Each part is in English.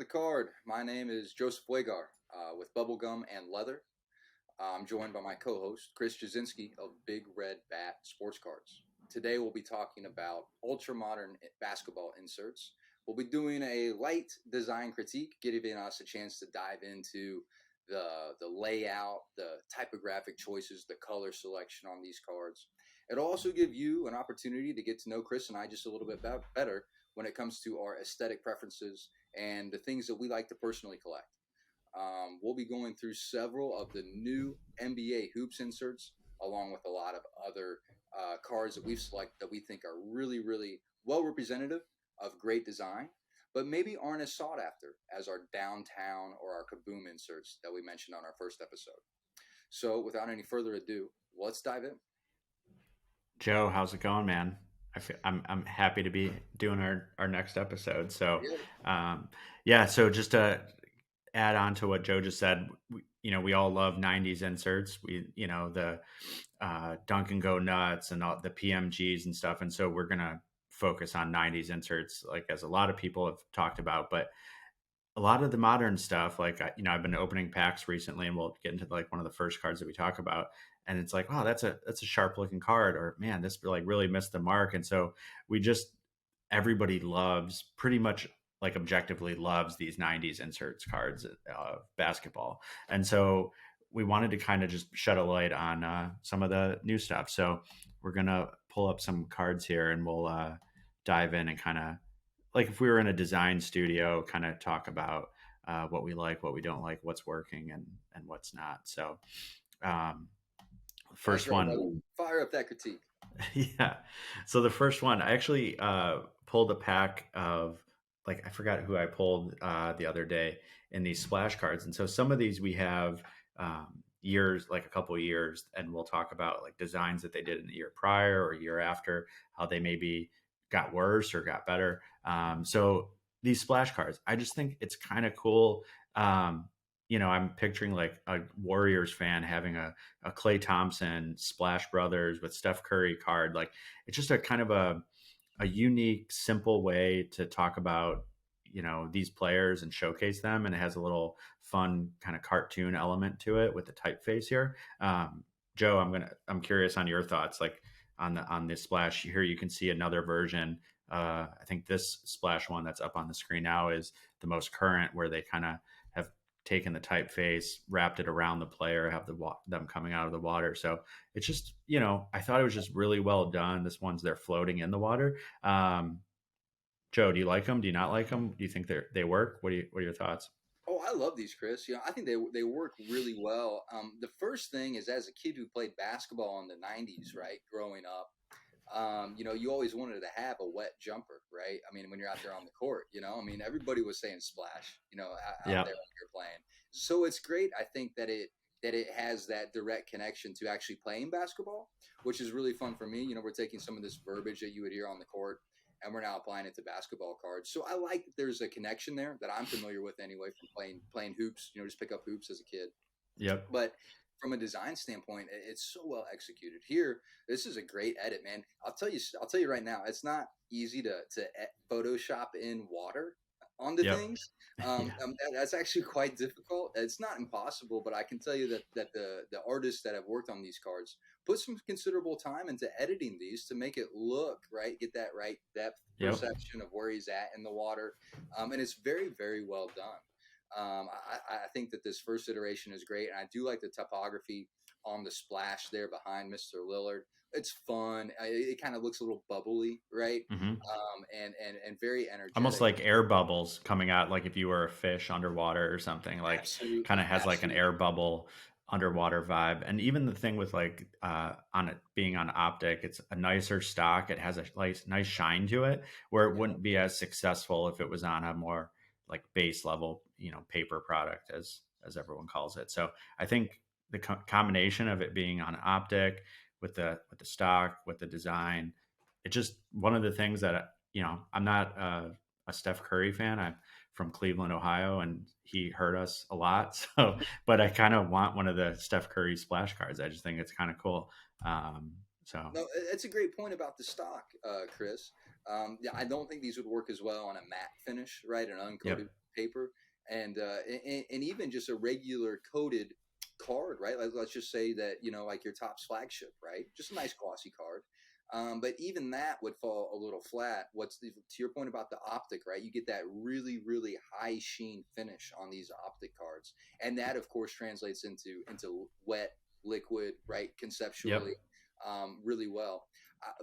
card. My name is Joseph Wegar with Bubblegum and Leather. I'm joined by my co host, Chris Jasinski of Big Red Bat Sports Cards. Today, we'll be talking about ultra modern basketball inserts. We'll be doing a light design critique, giving us a chance to dive into the layout, the typographic choices, the color selection on these cards. It'll also give you an opportunity to get to know Chris and I just a little bit better when it comes to our aesthetic preferences and the things that we like to personally collect. We'll be going through several of the new NBA hoops inserts, along with a lot of other cards that we've selected that we think are really, really well representative of great design, but maybe aren't as sought after as our downtown or our kaboom inserts that we mentioned on our first episode. So, without any further ado, let's dive in. Joe, how's it going, man? I'm happy to be doing our next episode. So, Yeah, um, yeah. So just to add on to what Joe just said, we all love '90s inserts. The Dunk and Go Nuts and all the PMGs and stuff. And so we're gonna focus on '90s inserts, like as a lot of people have talked about. But a lot of the modern stuff, like I've been opening packs recently, and we'll get into like one of the first cards that we talk about, and it's like, wow, that's a sharp looking card, or man, this like really missed the mark. And so we just everybody loves, pretty much like objectively loves, these '90s inserts cards of basketball, and so we wanted to kind of just shed a light on some of the new stuff. So we're gonna pull up some cards here, and we'll dive in and kind of, like if we were in a design studio, kind of talk about what we like, what we don't like, what's working, and what's not. So, um, that's first right, brother. one, Fire up that critique. yeah. So the first one, I actually pulled a pack of, like, I forgot who I pulled the other day in these splash cards, and so some of these we have years, like a couple of years, and we'll talk about like designs that they did in the year prior or year after, how they maybe got worse or got better. So these splash cards, I just think it's kind of cool. I'm picturing like a Warriors fan having a Clay Thompson Splash Brothers with Steph Curry card. Like it's just a kind of a unique, simple way to talk about, these players and showcase them. And it has a little fun kind of cartoon element to it with the typeface here. Joe, I'm curious on your thoughts, like on this splash here. You can see another version. I think this splash one that's up on the screen now is the most current, where they kind of have taken the typeface, wrapped it around the player, have them coming out of the water. So it's just, I thought it was just really well done. This one's they're floating in the water. Joe, do you like them? Do you not like them? Do you think they work? What are your thoughts? Oh, I love these, Chris. I think they work really well. The first thing is, as a kid who played basketball in the '90s, right, growing up, you always wanted to have a wet jumper, right? I mean, when you're out there on the court, everybody was saying splash, out Yeah. there when you're playing. So it's great. I think that it has that direct connection to actually playing basketball, which is really fun for me. We're taking some of this verbiage that you would hear on the court, and we're now applying it to basketball cards. So I like that there's a connection there that I'm familiar with anyway from playing hoops. Just pick up hoops as a kid. Yep. But from a design standpoint, it's so well executed. Here, this is a great edit, man. I'll tell you right now, it's not easy to Photoshop in water onto Yep. things. Yeah. That's actually quite difficult. It's not impossible, but I can tell you that the artists that have worked on these cards put some considerable time into editing these to make it look right, get that right depth Yep. perception of where he's at in the water, and it's very, very well done. I think that this first iteration is great, and I do like the topography on the splash there behind Mr. Lillard. It's fun. It kind of looks a little bubbly, right? Hmm. And very Almost energetic. like air bubbles coming out, like if you were a fish underwater or something. Like kind of Absolutely, has like an air absolutely. bubble underwater vibe. And even the thing with like on it being on optic, it's a nicer stock. It has a nice shine to it, where it Yeah, wouldn't be as successful if it was on a more like base level, paper product, as everyone calls it. So I think the combination of it being on optic with the stock, with the design, it's just one of the things that, I'm not a Steph Curry fan. I'm from Cleveland, Ohio, and he hurt us a lot. So, but I kind of want one of the Steph Curry splash cards. I just think it's kind of cool. Um, So No, it's a great point about the stock, Chris. Yeah, I don't think these would work as well on a matte finish, right? An uncoated yep, paper, and even just a regular coated card, right? Like, let's just say that like your Topps flagship, right? Just a nice glossy card. But even that would fall a little flat. To your point about the optic, right? You get that really, really high sheen finish on these optic cards, and that of course translates into wet liquid, right? yep, Conceptually, really well.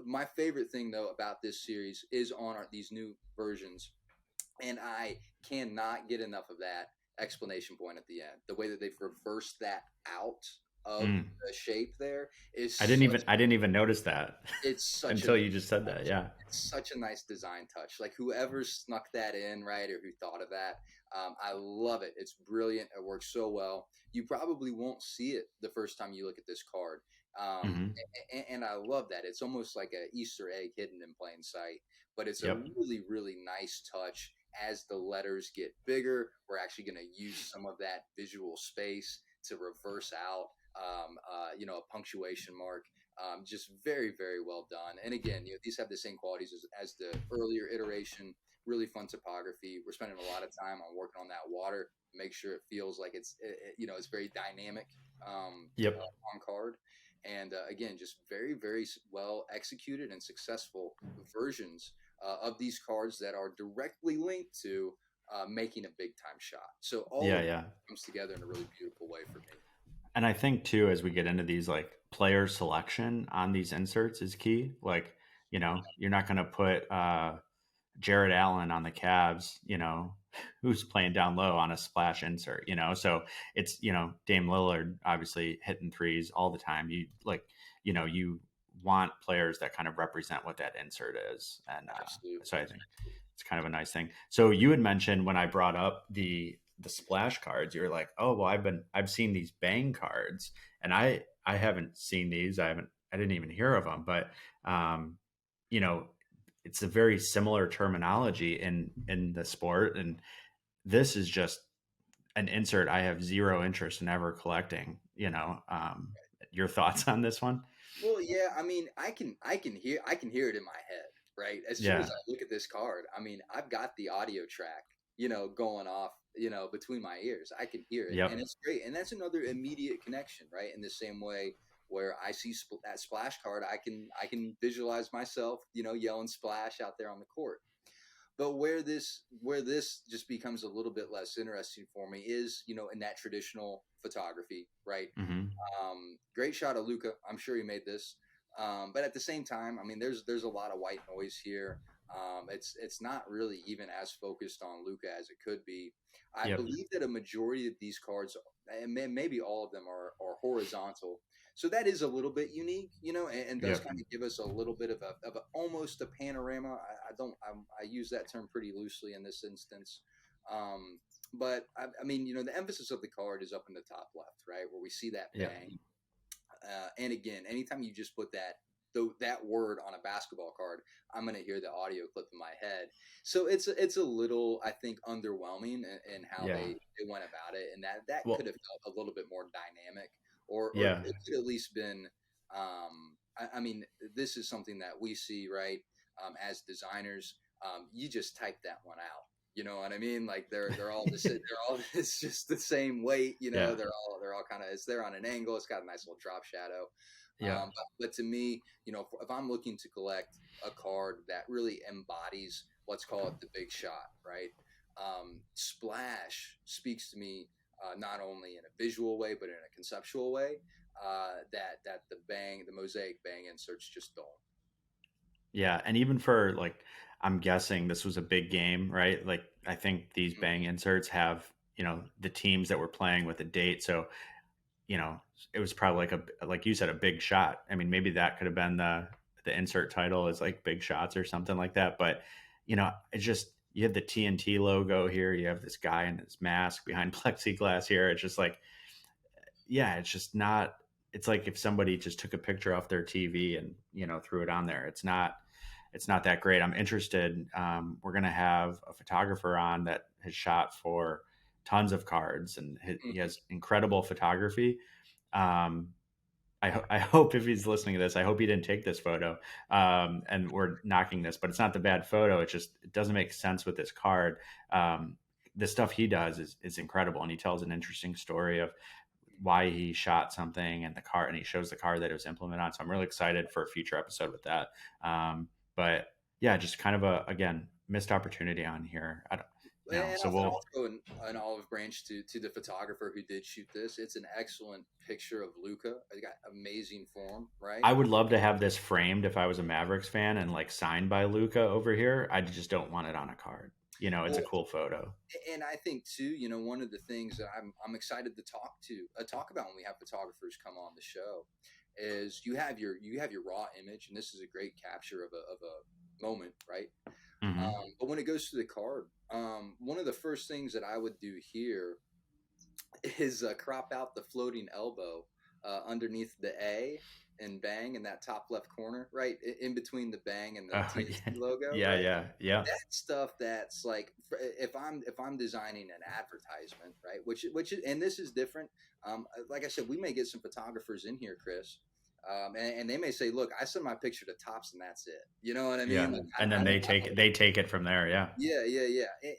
My favorite thing though about this series is on these new versions, and I cannot get enough of that explanation point at the end. The way that they've reversed that out of mm. the shape there is I didn't even notice that it's such a until you just said that. Yeah, it's such a nice design touch. Like whoever snuck that in, right, or who thought of that, I love it. It's brilliant. It works so well. You probably won't see it the first time you look at this card, hmm, and I love that. It's almost like an Easter egg hidden in plain sight. But it's a yep, really, really nice touch. As the letters get bigger, we're actually going to use some of that visual space to reverse out, a punctuation mark. Just very, very well done. And again, these have the same qualities as the earlier iteration. Really fun topography. We're spending a lot of time on working on that water, make sure it feels like it's very dynamic yep. on card. And again, just very, very well executed and successful versions of these cards that are directly linked to making a big time shot. So all Yeah, of it yeah. comes together in a really beautiful way for me. And I think too, as we get into these, like player selection on these inserts is key. Like, you're not going to put Jared Allen on the Cavs, who's playing down low on a splash insert. So it's, Dame Lillard obviously hitting threes all the time. You want players that kind of represent what that insert is. And so Absolutely. I think it's kind of a nice thing. So you had mentioned when I brought up the splash cards, you're like, oh, well, I've seen these bang cards, and I haven't seen these. I didn't even hear of them, but um, you know, it's a very similar terminology in the sport, and this is just an insert I have zero interest in ever collecting. Your thoughts on this one? Well, yeah, I mean, I can hear it in my head, right? As soon as Yeah. I look at this card, I mean, I've got the audio track, going off, between my ears. I can hear it, and Yep. it's great. And that's another immediate connection, right? In the same way where I see that splash card, I can visualize myself, yelling splash out there on the court. But where this just becomes a little bit less interesting for me is, in that traditional photography, right? Hmm. Great shot of Luca. I'm sure he made this. But at the same time, I mean, there's a lot of white noise here. It's not really even as focused on Luca as it could be. I Yep. believe that a majority of these cards, and maybe all of them, are horizontal. So that is a little bit unique, and does Yep. kind of give us a little bit of almost a panorama. I use that term pretty loosely in this instance. But I mean, the emphasis of the card is up in the top left, right, where we see that Yep. bang. And again, anytime you just put that word on a basketball card, I'm gonna hear the audio clip in my head. So it's a little, I think, underwhelming in how Yeah. they went about it, and that could Well. have felt a little bit more dynamic, or Yeah. it could at least been. I mean, this is something that we see, right, as designers. You just type that one out. You know what I mean? Like they're all the they're all it's just the same weight. Yeah. They're all kind of it's there on an angle. It's got a nice little drop shadow. Yeah. But to me, if I'm looking to collect a card that really embodies, let's call it the big shot, right? Splash speaks to me not only in a visual way but in a conceptual way. That the mosaic bang inserts just don't. Yeah, and even for like, I'm guessing this was a big game, right? Like, I think these Mhm. bang inserts have, the teams that were playing with a date. So, you know, it was probably like you said, a big shot. I mean, maybe that could have been the insert title is like big shots or something like that. But, it's just, you have the TNT logo here. You have this guy in his mask behind plexiglass here. It's just like, yeah, it's just not, it's like if somebody just took a picture off their TV and, threw it on there. It's not that great. I'm interested. We're going to have a photographer on that has shot for tons of cards, and he Mhm. has incredible photography. Um, I hope if he's listening to this, I hope he didn't take this photo. And we're knocking this, but it's not the bad photo. It just it doesn't make sense with this card. Um, the stuff he does is incredible, and he tells an interesting story of why he shot something and the car, and he shows the car that it was implemented on. So I'm really excited for a future episode with that. But yeah, just kind of a again missed opportunity on here. I don't, And so we'll. also an olive branch to the photographer who did shoot this. It's an excellent picture of Luca. It got amazing form, right? I would love to have this framed if I was a Mavericks fan and like signed by Luca over here. I just don't want it on a card. It's a Well, cool photo. and I think too, one of the things that I'm excited to talk about when we have photographers come on the show is you have your raw image, and this is a great capture of a moment, right? Hmm. But when it goes to the card, one of the first things that I would do here is crop out the floating elbow underneath the A and bang in that top left corner, right in between the bang and the Oh, TNT logo, yeah, right? yeah, yeah, That stuff that's like if I'm designing an advertisement, right? And this is different. Like I said, we may get some photographers in here, Chris, and they may say, "Look, I send my picture to Tops, and that's it." You know what I mean? yeah. Like, And then they take it from there. Yeah, yeah, yeah, yeah,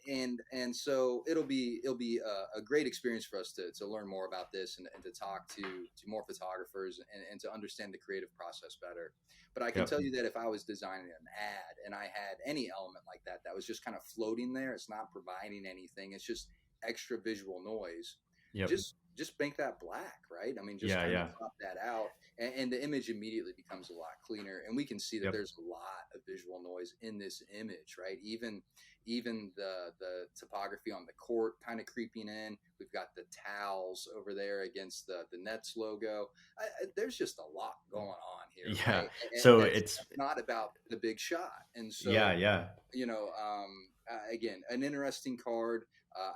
and so it'll be a great experience for us to learn more about this and to talk to more photographers and to understand the creative process better. But I can yep, tell you that if I was designing an ad and I had any element like that was just kind of floating there, it's not providing anything. It's just extra visual noise. yep, Just make that black, right? I mean, just yeah, kind of yeah, crop that out, and the image immediately becomes a lot cleaner. And we can see that yep, there's a lot of visual noise in this image, right? Even the topography on the court kind of creeping in. We've got the towels over there against the Nets logo. There's just a lot going on here, yeah. right? And So that's it's not about the big shot. And yeah, so, yeah. again, an interesting card.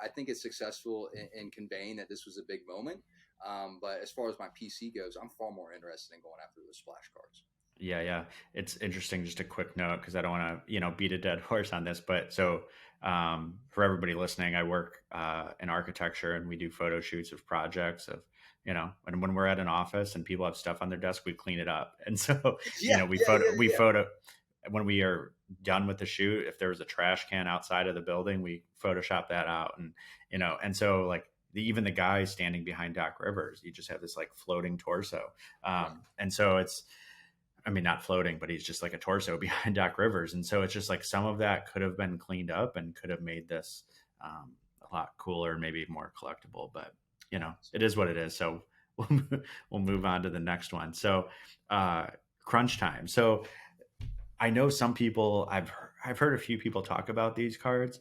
I think it's successful in conveying that this was a big moment. But as far as my PC goes, I'm far more interested in going after the splash cards. Yeah, yeah. It's interesting. Just a quick note because I don't want to, beat a dead horse on this. But so for everybody listening, I work in architecture and we do photo shoots of projects of, and when we're at an office and people have stuff on their desk, we clean it up. And so, Yeah, we yeah, yeah, yeah. photo when we are done with the shoot. If there was a trash can outside of the building, we Photoshop that out, and so like. Even the guy standing behind Doc Rivers, you just have this like floating torso, Right. and so it's I mean, not floating, but he's just like a torso behind Doc Rivers. And so it's just like some of that could have been cleaned up and could have made this a lot cooler, maybe more collectible. But, it is what it is. So we'll move on to the next one. So, crunch time. So I know some people, I've heard a few people talk about these cards.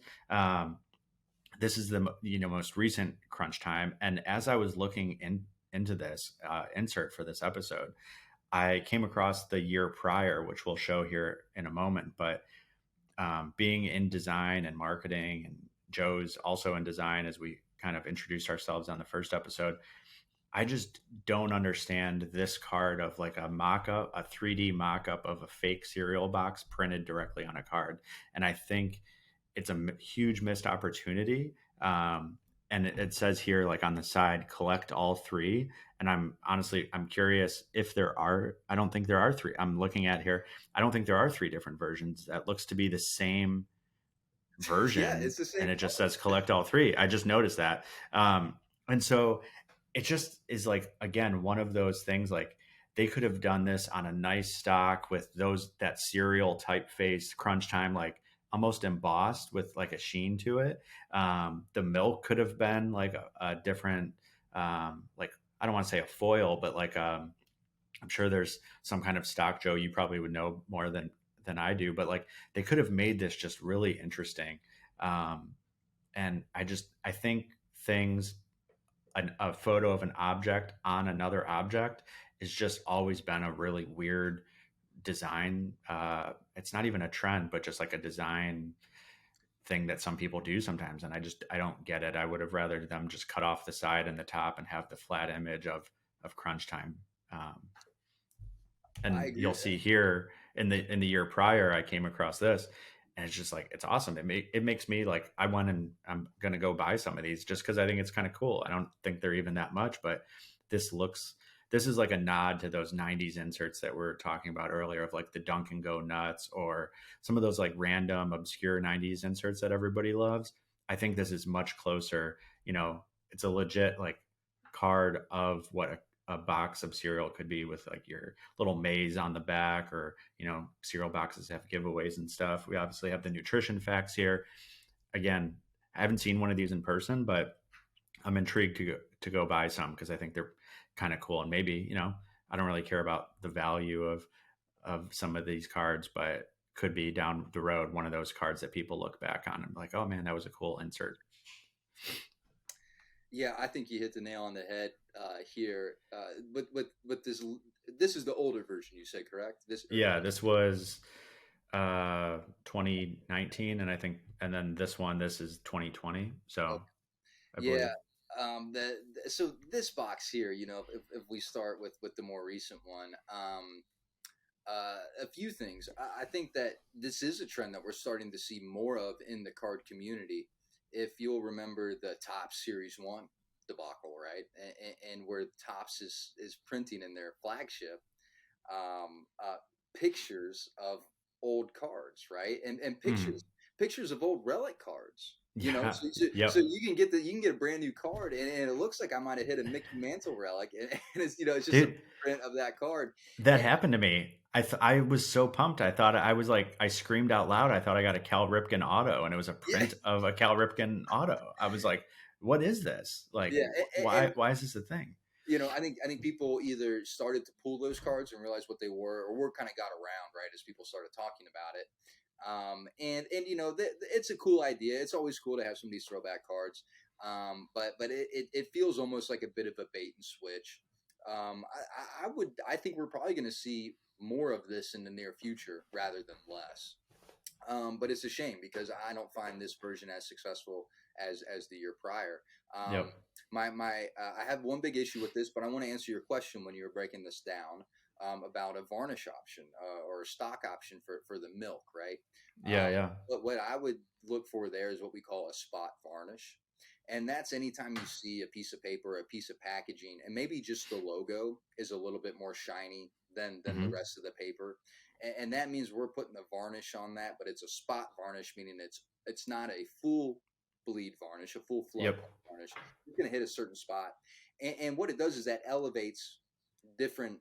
This is the most recent crunch time. And as I was looking into this insert for this episode, I came across the year prior, which we'll show here in a moment. But being in design and marketing, and Joe's also in design, as we kind of introduced ourselves on the first episode, I just don't understand this card of like a mock-up, a 3D mock-up of a fake cereal box printed directly on a card. And I think it's a huge missed opportunity. And it says here, like on the side, collect all three. And I'm curious if there are. I don't think there are three. I'm looking at here. I don't think there are three different versions. That looks to be the same Yeah, version, it's the and same it just color. says collect all three. I just noticed that, and so it just is like again one of those things like they could have done this on a nice stock with that cereal typeface crunch time like almost embossed with like a sheen to it. The milk could have been like a different like I don't want to say a foil, but like I'm sure there's some kind of stock, Joe. You probably would know more than I do, but like they could have made this just really interesting. Um, and I think things a photo of an object on another object has just always been a really weird design. It's not even a trend, but just like a design thing that some people do sometimes. And I don't get it. I would have rather them just cut off the side and the top and have the flat image of crunch time. Um, I and agree you'll with that. see here in the year prior, I came across this, and it's just like it's awesome. It makes me like I went and I'm gonna go buy some of these just because I think it's kind of cool. I don't think they're even that much, but this looks this is like a nod to those 90s inserts that we were talking about earlier of like the Dunk and Go Nuts or some of those like random obscure 90s inserts that everybody loves. I think this is much closer. It's a legit like card of what a box of cereal could be with like your little maze on the back, or cereal boxes have giveaways and stuff. We obviously have the nutrition facts here. Again, I haven't seen one of these in person, but I'm intrigued to go buy some because I think they're kind of cool. And maybe, I don't really care about the value of some of these cards, but could be down the road one of those cards that people look back on and be like, oh man, that was a cool insert. Yeah, I think you hit the nail on the head here. But this is the older version, you say, correct? This was 2019, and then this is 2020. So okay. I believe. Yeah. So this box here, if we start with the more recent one, a few things. I think that this is a trend that we're starting to see more of in the card community. If you'll remember the Topps Series 1 debacle, right? And where Topps is printing in their flagship pictures of old cards, right? And pictures of old relic cards. Yeah. So you can get a brand new card, and it looks like I might have hit a Mickey Mantle relic, and it's it's just a print of that card. That happened to me. I was so pumped. I thought I was like, I screamed out loud. I thought I got a Cal Ripken auto, and it was a print of a Cal Ripken auto. I was like, what is this? Like, why is this a thing? I think people either started to pull those cards and realize what they were, or word kind of got around, right, as people started talking about it. It's a cool idea. It's always cool to have some of these throwback cards. But it feels almost like a bit of a bait and switch. I think we're probably going to see more of this in the near future rather than less. But it's a shame because I don't find this version as successful as the year prior. I have one big issue with this, but I want to answer your question when you were breaking this down. About a varnish option or a stock option for the milk, right? Yeah. But what I would look for there is what we call a spot varnish. And that's anytime you see a piece of paper, a piece of packaging, and maybe just the logo is a little bit more shiny than the rest of the paper. And that means we're putting the varnish on that, but it's a spot varnish, meaning it's not a full bleed varnish, a full flow varnish. It's going to hit a certain spot. And what it does is that elevates different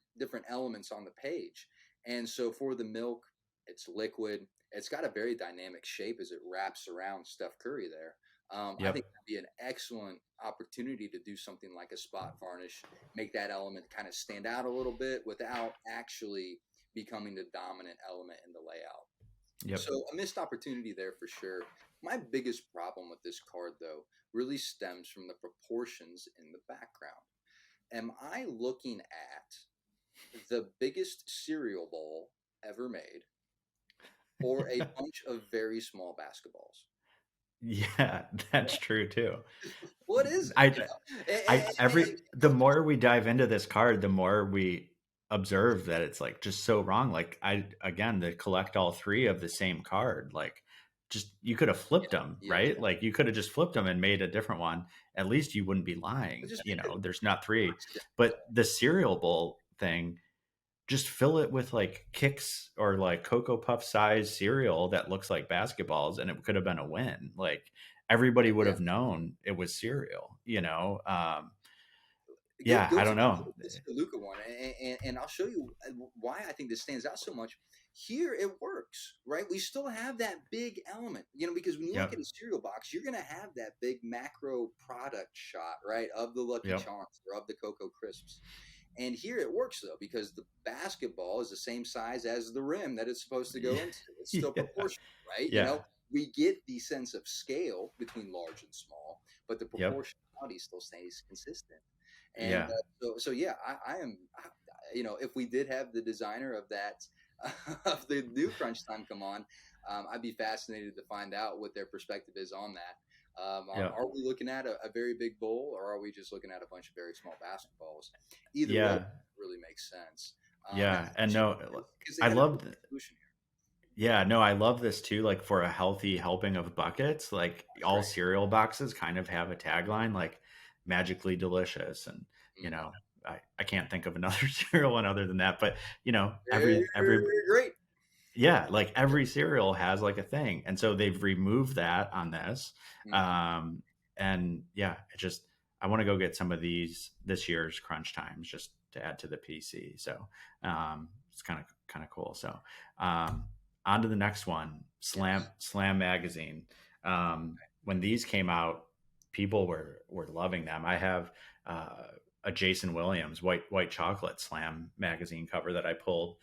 elements on the page. And so for the milk, it's liquid. It's got a very dynamic shape as it wraps around Steph Curry there. I think that'd be an excellent opportunity to do something like a spot varnish, make that element kind of stand out a little bit without actually becoming the dominant element in the layout. So a missed opportunity there for sure. My biggest problem with this card, though, really stems from the proportions in the background. Am I looking at the biggest cereal bowl ever made, or a bunch of very small basketballs? Yeah, that's true too. What is it? The more we dive into this card, the more we observe that it's like just so wrong. Like to collect all three of the same card, like just you could have flipped them, right? Like you could have just flipped them and made a different one. At least you wouldn't be lying. There's not three, but the cereal bowl thing, just fill it with like Kix or like Cocoa Puff size cereal that looks like basketballs, and it could have been a win. Like everybody would have known it was cereal, I don't know. This is the Luka one, and I'll show you why I think this stands out so much. Here it works, right? We still have that big element, because when you look at a cereal box, you're going to have that big macro product shot, right, of the Lucky Charms or of the Cocoa Crisps. And here it works, though, because the basketball is the same size as the rim that it's supposed to go into. It's still proportional, right? We get the sense of scale between large and small, but the proportionality still stays consistent. And I am, if we did have the designer of that, of the new Crunch Time come on, I'd be fascinated to find out what their perspective is on that. Are we looking at a very big bowl, or are we just looking at a bunch of very small basketballs? Either way really makes sense. I love the solution here. I love this too. Like for a healthy helping of buckets, like all cereal boxes kind of have a tagline like magically delicious, and I can't think of another cereal one other than that. But every They're great. yeah, like every cereal has like a thing, and so they've removed that on this. Hmm. um and yeah, it just, I want to go get some of these this year's crunch times just to add to the PC. So it's kind of cool. So um on to the next one. Yes. Slam magazine. When these came out, people were loving them. I have a Jason Williams white chocolate Slam magazine cover that I pulled.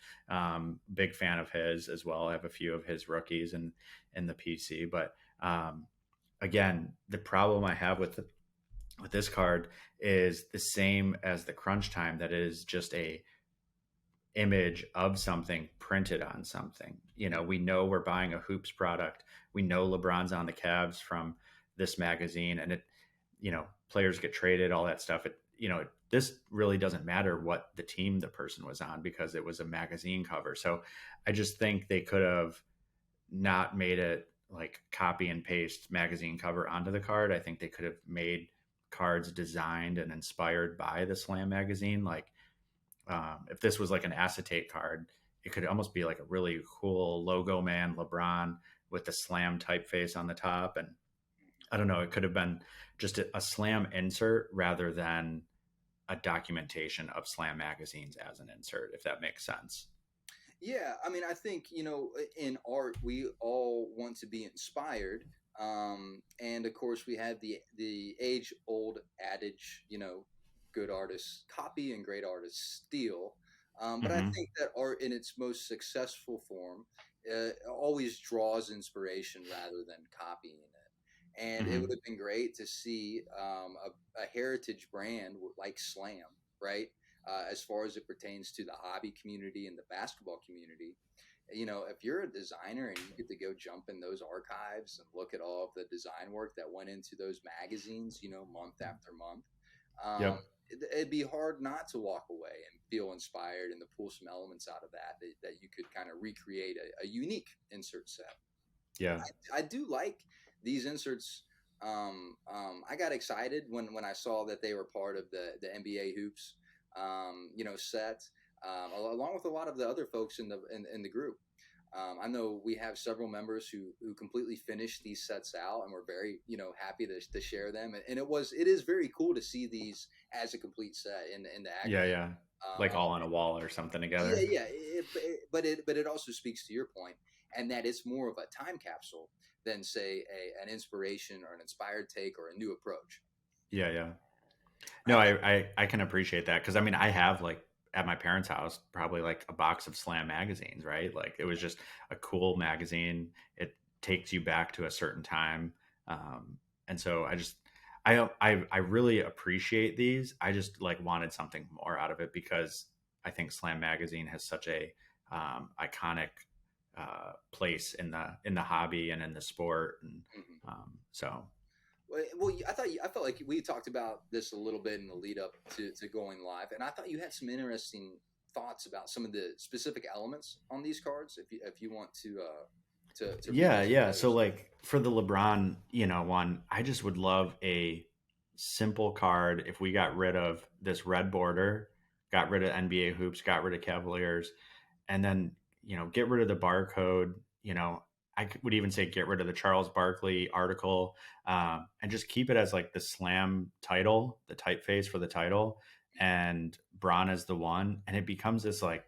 Big fan of his as well. I have a few of his rookies in the PC. But again, the problem I have with this card is the same as the crunch time. That is just a image of something printed on something. We know we're buying a hoops product. We know LeBron's on the Cavs from this magazine, and players get traded, all that stuff. This really doesn't matter what the team the person was on, because it was a magazine cover. So I just think they could have not made it like copy and paste magazine cover onto the card. I think they could have made cards designed and inspired by the Slam magazine. Like if this was like an acetate card, it could almost be like a really cool logo man LeBron with the Slam typeface on the top. And I don't know, it could have been just a Slam insert rather than a documentation of Slam magazines as an insert, if that makes sense. Yeah, I mean, I think in art we all want to be inspired, and of course we have the age old adage, good artists copy and great artists steal. But I Hmm. think that art in its most successful form always draws inspiration rather than copying it. And it would Hmm. have been great to see a heritage brand like Slam, right? As far as it pertains to the hobby community and the basketball community. If you're a designer and you get to go jump in those archives and look at all of the design work that went into those magazines, month after month, um, Yep. it'd be hard not to walk away and feel inspired and to pull some elements out of that you could kind of recreate a unique insert set. Yeah. I do like these inserts. I got excited when I saw that they were part of the NBA hoops, set, along with a lot of the other folks in the group. I know we have several members who completely finished these sets out, and we're very happy to share them. And it is very cool to see these as a complete set in the Yeah. aggregate. Yeah. Like Um, all on a wall or something yeah, together. yeah, but it also speaks to your point, and that it's more of a time capsule than say an inspiration or an inspired take or a new approach. Yeah. Yeah. I No, think. I can appreciate that, because I mean I have like at my parents' house probably like a box of Slam magazines, right? Like it was just a cool magazine. It takes you back to a certain time, and so I really appreciate these. I just like wanted something more out of it, because I think Slam magazine has such a iconic place in the hobby and in the sport, and Mhm. so Well, I felt like we talked about this a little bit in the lead up to going live, and I thought you had some interesting thoughts about some of the specific elements on these cards. If you want to read Yeah, those yeah. for So those. like for the LeBron, one, I just would love a simple card if we got rid of this red border, got rid of NBA hoops, got rid of Cavaliers, and then, get rid of the barcode, would even say get rid of the Charles Barkley article, and just keep it as like the Slam title, the typeface for the title, and Bron is the one, and it becomes this like,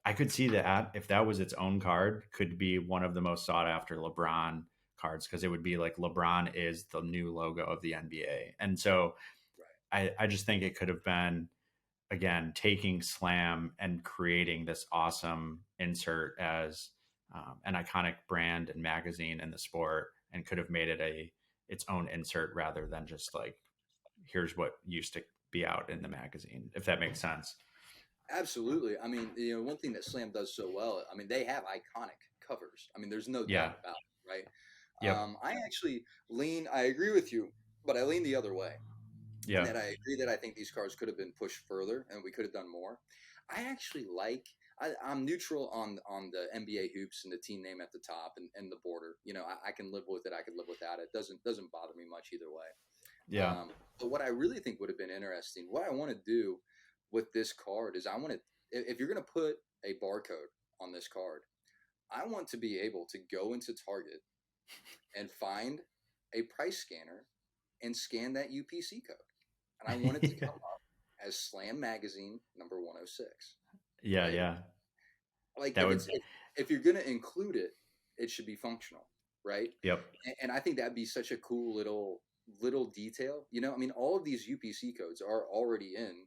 I could see that if that was its own card, could be one of the most sought after LeBron cards, because it would be like LeBron is the new logo of the NBA. And so Right. I just think it could have been, again, taking Slam and creating this awesome insert as an iconic brand and magazine in the sport, and could have made it its own insert rather than just like, here's what used to be out in the magazine, if that makes sense. Absolutely. I mean, one thing that Slam does so well, I mean, they have iconic covers. I mean, there's no Yeah. doubt about it, right? Yep. I actually I agree with you, but I lean the other way. And Yeah. that I agree that I think these cards could have been pushed further and we could have done more. I actually I'm neutral on the NBA hoops and the team name at the top and the border. I can live with it. I could live without it. Doesn't bother me much either way. Yeah. But what I really think would have been interesting, what I want to do with this card is I want to, if you're going to put a barcode on this card, I want to be able to go into Target and find a price scanner and scan that UPC code. And I want it to come up as Slam Magazine number 106. Yeah, Right? yeah. Like That would, if you're going to include it, it should be functional, right? yep. And I think that'd be such a cool little detail. I mean, all of these UPC codes are already in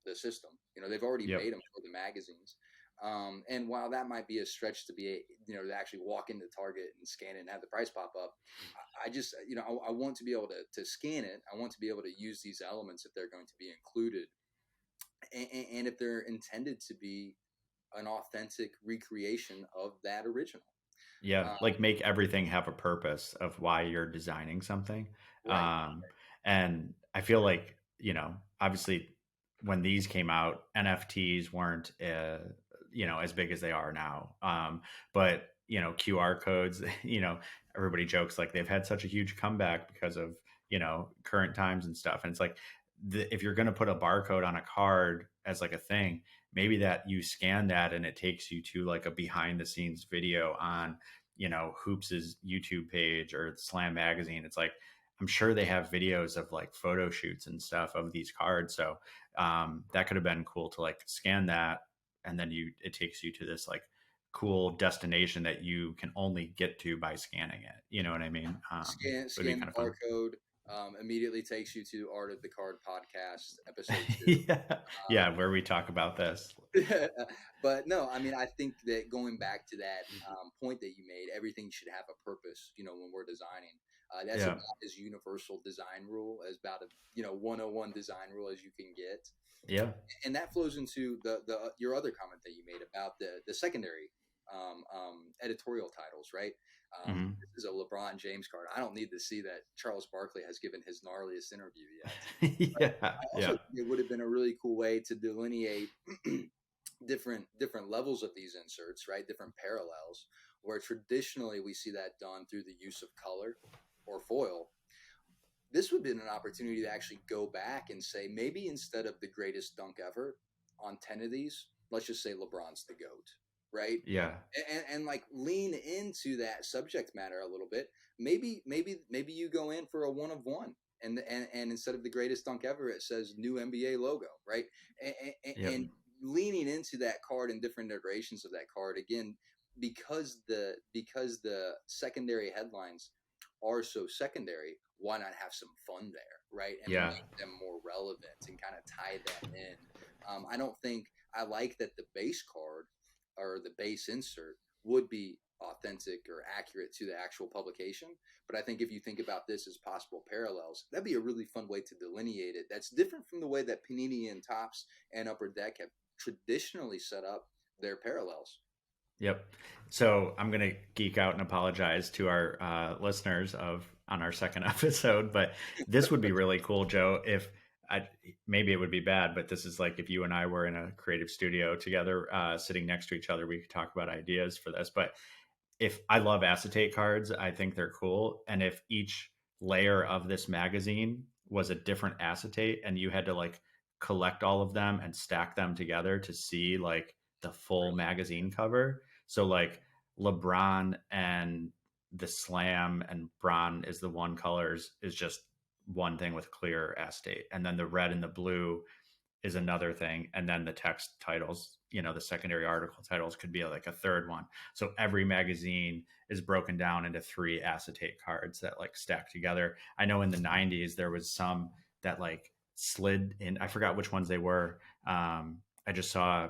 the system. They've already Yep. made them for the magazines. And while that might be a stretch to be, to actually walk into Target and scan it and have the price pop up, I just, I want to be able to scan it. I want to be able to use these elements if they're going to be included, and if they're intended to be an authentic recreation of that original. Yeah, like make everything have a purpose of why you're designing something. Right. And I feel like, obviously when these came out, NFTs weren't, as big as they are now. But, QR codes, everybody jokes like they've had such a huge comeback because of, current times and stuff. And it's like, if you're going to put a barcode on a card as like a thing, maybe that you scan that and it takes you to like a behind the scenes video on, Hoops's YouTube page or Slam Magazine. It's like, I'm sure they have videos of like photo shoots and stuff of these cards. So that could have been cool to like scan that. And then it takes you to this like cool destination that you can only get to by scanning it. You know what I mean? Scan Would be the kind of fun. barcode. Immediately takes you to Art of the Card podcast episode 2. Yeah, where we talk about this. But no, I mean, I think that going back to that point that you made, everything should have a purpose. When we're designing, that's Yeah. about as universal design rule as about a 101 design rule as you can get. Yeah. And that flows into the your other comment that you made about the secondary editorial titles, right? Hmm. This is a LeBron James card. I don't need to see that Charles Barkley has given his gnarliest interview yet. Yeah. I also Yeah. think it would have been a really cool way to delineate different levels of these inserts, right? Different parallels, where traditionally we see that done through the use of color or foil. This would have been an opportunity to actually go back and say, maybe instead of the greatest dunk ever on 10 of these, let's just say LeBron's the GOAT, right? Yeah. And like lean into that subject matter a little bit. Maybe you go in for a 1 of 1. And instead of the greatest dunk ever, it says new NBA logo, right? Yep. And leaning into that card and different iterations of that card again, because the secondary headlines are so secondary. Why not have some fun there, right? And Yeah. make them more relevant and kind of tie them in. I don't think I like that the base card or the base insert would be authentic or accurate to the actual publication. But I think if you think about this as possible parallels, that'd be a really fun way to delineate it. That's different from the way that Panini and Topps and Upper Deck have traditionally set up their parallels. Yep. So I'm going to geek out and apologize to our listeners on our second episode, but this would be really cool, Joe. If maybe it would be bad, but this is like if you and I were in a creative studio together, sitting next to each other, we could talk about ideas for this. But if I love acetate cards, I think they're cool. And if each layer of this magazine was a different acetate and you had to like collect all of them and stack them together to see like the full magazine cover. So like LeBron and the Slam and Bron is the one colors is just one thing with clear acetate. And then the red and the blue is another thing. And then the text titles, the secondary article titles could be like a third one. So every magazine is broken down into 3 acetate cards that like stack together. I know in the 90s, there was some that like slid in. I forgot which ones they were. I just saw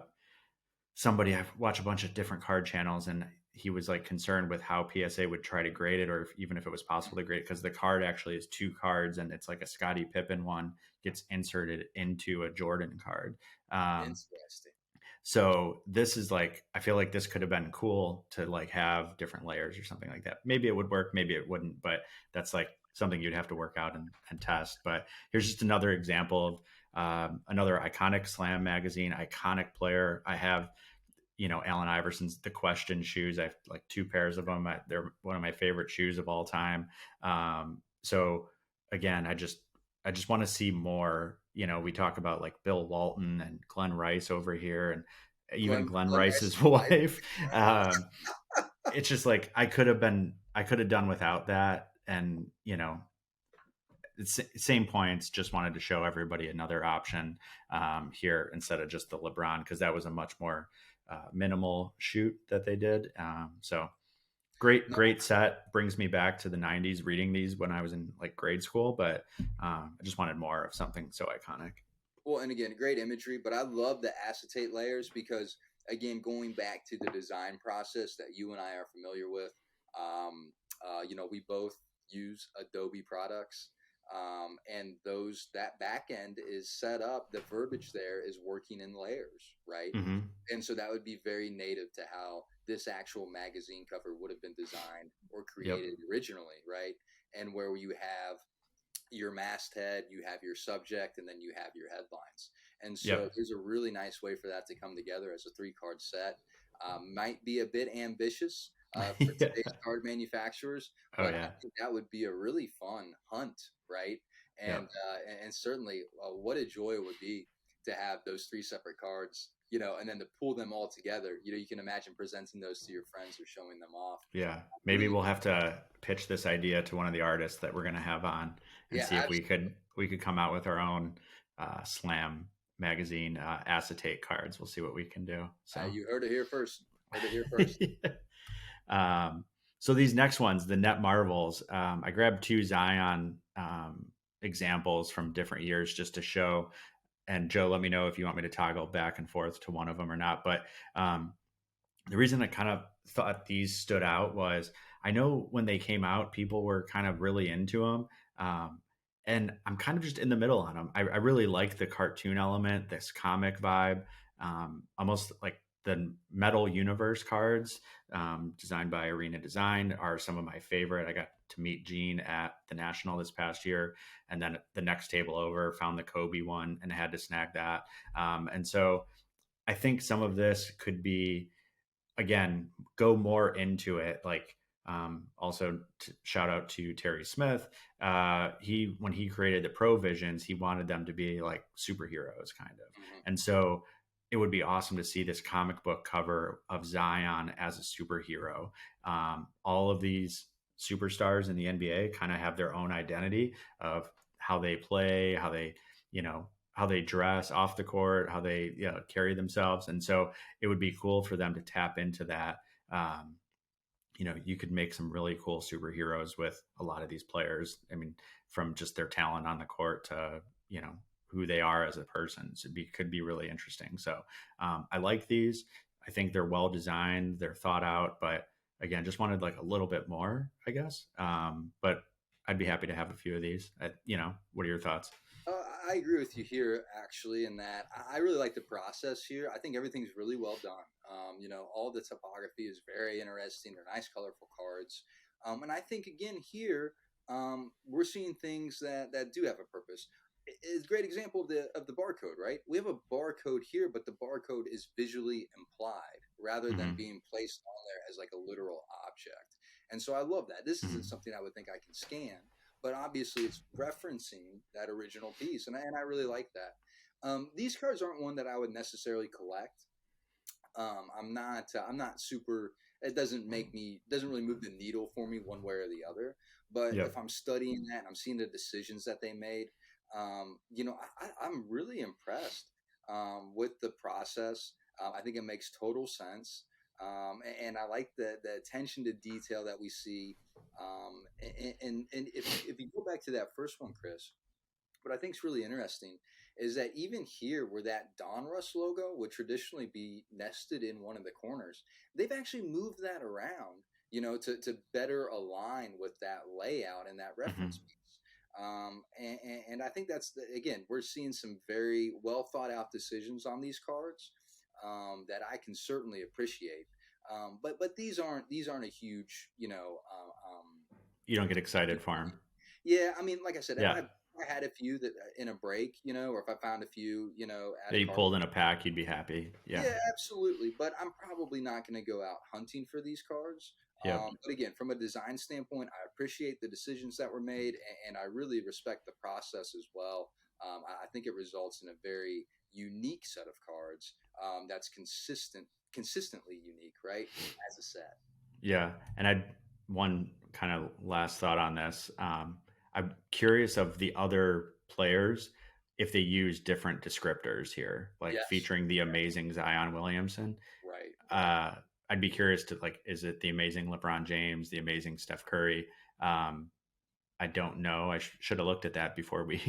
somebody, I watch a bunch of different card channels, and he was like concerned with how PSA would try to grade it, or even if it was possible to grade it, because the card actually is 2 cards and it's like a Scottie Pippen one gets inserted into a Jordan card. Interesting. So this is like, I feel like this could have been cool to like have different layers or something like that. Maybe it would work, maybe it wouldn't, but that's like something you'd have to work out and test. But here's just another example of another iconic Slam magazine, iconic player. I have, Allen Iverson's The Question shoes. I have like 2 pairs of them. They're one of my favorite shoes of all time. So again, I just want to see more we talk about like Bill Walton and Glenn Rice over here, and even Glenn Glenn Rice's Rice's wife. wife. Um, it's just like I could have done without that, and same points. Just wanted to show everybody another option here instead of just the LeBron, because that was a much more minimal shoot that they did. So great, No, great set. Brings me back to the '90s, reading these when I was in like grade school, but I just wanted more of something so iconic. well, and again, great imagery, but I love the acetate layers because, again, going back to the design process that you and I are familiar with, we both use Adobe products, and that back end is set up. The verbiage there is working in layers, right? Hmm. And so that would be very native to how this actual magazine cover would have been designed or Yep. created originally, right? And where you have your masthead, you have your subject, and then you have your headlines. And so Yep. there's a really nice way for that to come together as a 3 card set. Might be a bit ambitious for Yeah. today's card manufacturers, Oh but I yeah. think that would be a really fun hunt, right? And Yep. and certainly, what a joy it would be to have those 3 separate cards, and then to pull them all together. You can imagine presenting those to your friends or showing them off. Yeah. Maybe Really, we'll have to pitch this idea to one of the artists that we're going to have on and yeah, see if we could come out with our own Slam magazine acetate cards. We'll see what we can do. So. you heard it here first. Heard it here first. um, so these next ones, the Net Marvels, I grabbed two Zion examples from different years just to show. And Joe, let me know if you want me to toggle back and forth to one of them or not. But the reason I kind of thought these stood out was I know when they came out, people were kind of really into them. Um, and I'm kind of just in the middle on them. I really like the cartoon element, this comic vibe, almost like the Metal Universe cards designed by Arena Design are some of my favorite. I got to meet Gene at the National this past year, and then the next table over found the Kobe one and had to snag that. And so I think some of this could be, again, go more into it. Like, also shout out to Terry Smith. He when he created the Provisions, he wanted them to be like superheroes, kind of. Mhm. And so it would be awesome to see this comic book cover of Zion as a superhero. All of these superstars in the NBA kind of have their own identity of how they play, you know, how they dress off the court, how they carry themselves. And so it would be cool for them to tap into that. Um, you could make some really cool superheroes with a lot of these players. I mean, from just their talent on the court to, who they are as a person. So could be really interesting. So I like these. I think they're well designed, they're thought out, but again, just wanted like a little bit more, I guess. But I'd be happy to have a few of these. What are your thoughts? I agree with you here, actually, in that I really like the process here. I think everything's really well done. All the topography is very interesting. They're nice, colorful cards. And I think, again, here, we're seeing things that do have a purpose. It's a great example of the barcode, right? We have a barcode here, but the barcode is visually implied rather than Hmm. being placed on there as like a literal object. And so I love that. This isn't Hmm. something I would think I can scan, but obviously it's referencing that original piece, and I really like that. These cards aren't one that I would necessarily collect. I'm not super. It doesn't really move the needle for me one way or the other. But Yep. if I'm studying that and I'm seeing the decisions that they made, I'm really impressed with the process. I think it makes total sense. And I like the attention to detail that we see. And if you go back to that first one, Chris, what I think is really interesting is that even here, where that Donruss logo would traditionally be nested in one of the corners, they've actually moved that around, to better align with that layout and that reference Hmm. piece. And I think again, we're seeing some very well thought out decisions on these cards that I can certainly appreciate. But these aren't a huge, You don't get excited for him. yeah, I mean, like I said, if Yeah. I had a few that in a break, or if I found a few, at a That you car. pulled in a pack, you'd be happy. Yeah. Yeah, absolutely. But I'm probably not going to go out hunting for these cards. Yep. But again, from a design standpoint, I appreciate the decisions that were made, and I really respect the process as well. I think it results in a very unique set of cards that's consistently unique, right, as a set. Yeah, and I one kind of last thought on this. I'm curious of the other players if they use different descriptors here, like Yes, featuring the amazing Zion Williamson. right, right. Uh, I'd be curious to like, is it the amazing LeBron James, the amazing Steph Curry? Um, I don't know. I should have looked at that before we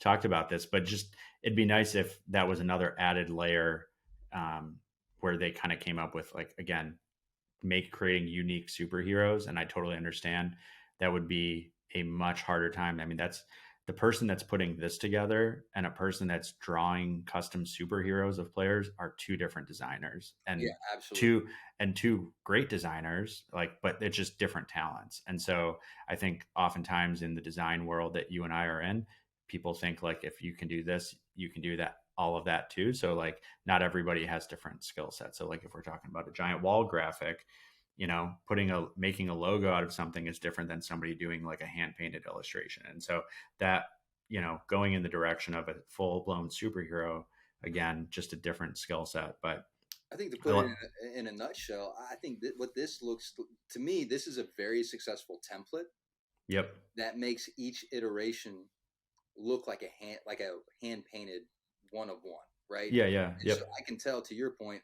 talked about this, but just it'd be nice if that was another added layer um, where they kind of came up with like again make creating unique superheroes. And I totally understand that would be a much harder time. I mean, that's the person that's putting this together and a person that's drawing custom superheroes of players are two different designers Yeah, and absolutely. two great designers, like, but it's just different talents. And so I think oftentimes in the design world that you and I are in, people think like if you can do this, you can do that, all of that too. So like not everybody has different skill sets. So like if we're talking about a giant wall graphic, making a logo out of something is different than somebody doing like a hand painted illustration. And so that, going in the direction of a full blown superhero, again, just a different skill set. But I think to I put it lo- in a nutshell, I think that what this looks to me, this is a very successful template yep. that makes each iteration look like a hand painted one of one, right? Yeah. Yeah. And so Yep. I can tell to your point,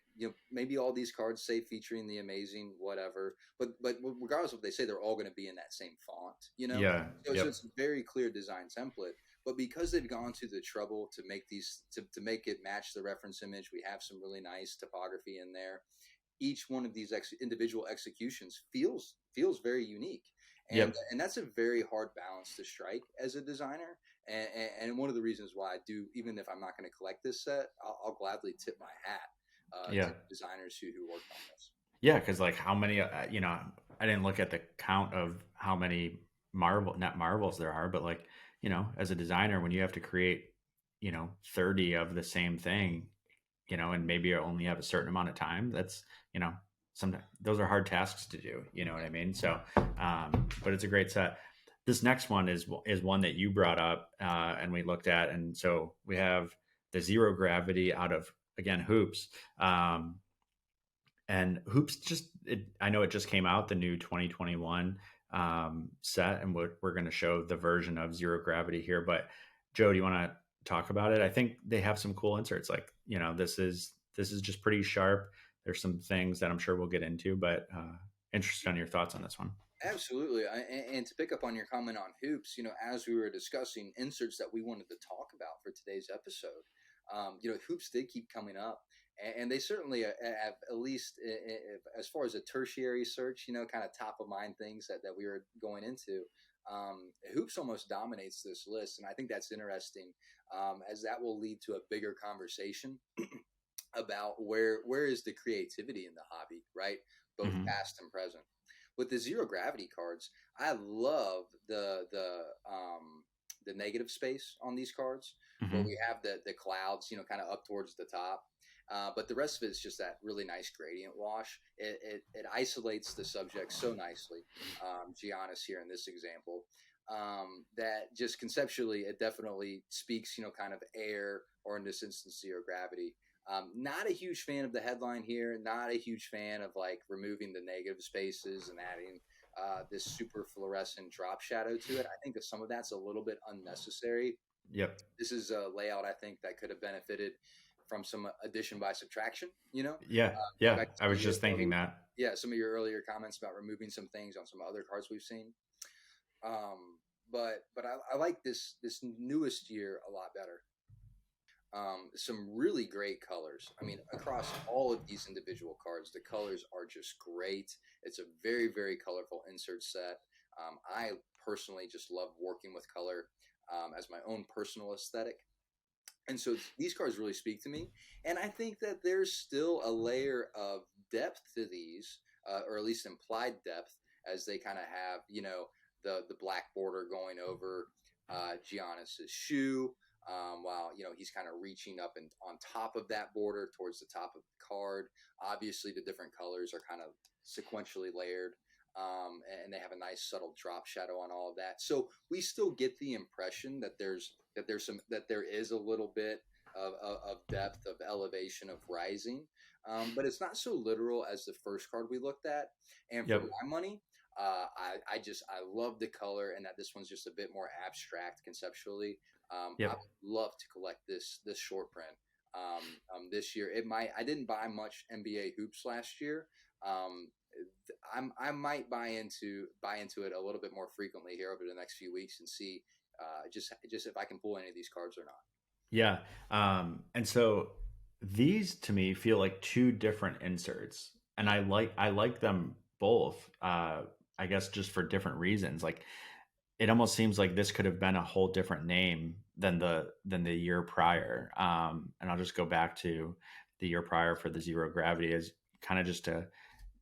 maybe all these cards say featuring the amazing whatever, but regardless of what they say, they're all going to be in that same font. Yeah. So Yep. it's a very clear design template. But because they've gone to the trouble to make these to make it match the reference image, we have some really nice typography in there. Each one of these individual executions feels very unique, Yep. and that's a very hard balance to strike as a designer. And one of the reasons why I do, even if I'm not going to collect this set, I'll gladly tip my hat to Yeah. the designers who worked on this. Yeah. Cause like how many, I didn't look at the count of how many not marvels there are, but like, as a designer, when you have to create, 30 of the same thing, and maybe you only have a certain amount of time, that's, sometimes those are hard tasks to do, you know what I mean? So, but it's a great set. This next one is one that you brought up, and we looked at. And so we have the zero gravity out of, again, hoops. And hoops I know it just came out, the new 2021 set, and we're going to show the version of zero gravity here. But Joe, do you want to talk about it? I think they have some cool inserts. Like, this is just pretty sharp. There's some things that I'm sure we'll get into, but interested on your thoughts on this one. Absolutely. And to pick up on your comment on hoops, as we were discussing inserts that we wanted to talk about for today's episode, hoops did keep coming up. And they certainly have, at least as far as a tertiary search, kind of top of mind things that we were going into. Hoops almost dominates this list. And I think that's interesting, as that will lead to a bigger conversation about where is the creativity in the hobby, right? Both Mm-hmm. past and present. With the zero gravity cards, I love the negative space on these cards, where Mm-hmm. we have the clouds, kind of up towards the top. But the rest of it is just that really nice gradient wash. It isolates the subject so nicely. Giannis here in this example, that just conceptually it definitely speaks, kind of air, or in this instance, zero gravity. Not a huge fan of the headline here. Not a huge fan of like removing the negative spaces and adding this super fluorescent drop shadow to it. I think that some of that's a little bit unnecessary. Yep. This is a layout I think that could have benefited from some addition by subtraction. Yeah. Going Yeah. back to I was just thinking that. some of your earlier comments about removing some things on some other cards we've seen. But I like this newest year a lot better. Some really great colors. I mean, across all of these individual cards, the colors are just great. It's a very, very colorful insert set. I personally just love working with color as my own personal aesthetic. And so these cards really speak to me. And I think that there's still a layer of depth to these, or at least implied depth, as they kind of have, the black border going over Giannis's shoe, while he's kind of reaching up and on top of that border towards the top of the card. Obviously, the different colors are kind of sequentially layered, and they have a nice subtle drop shadow on all of that. So we still get the impression that there's that there is a little bit of depth, of elevation, of rising, but it's not so literal as the first card we looked at. And for Yep. my money, I love the color, and that this one's just a bit more abstract conceptually. I Yep. would love to collect this short print. This year, I didn't buy much NBA hoops last year. Um, I might buy into it a little bit more frequently here over the next few weeks and see just if I can pull any of these cards or not. Yeah. And so these to me feel like two different inserts, and I like them both. I guess just for different reasons. Like it almost seems like this could have been a whole different name than the year prior. And I'll just go back to the year prior for the zero gravity is kind of just to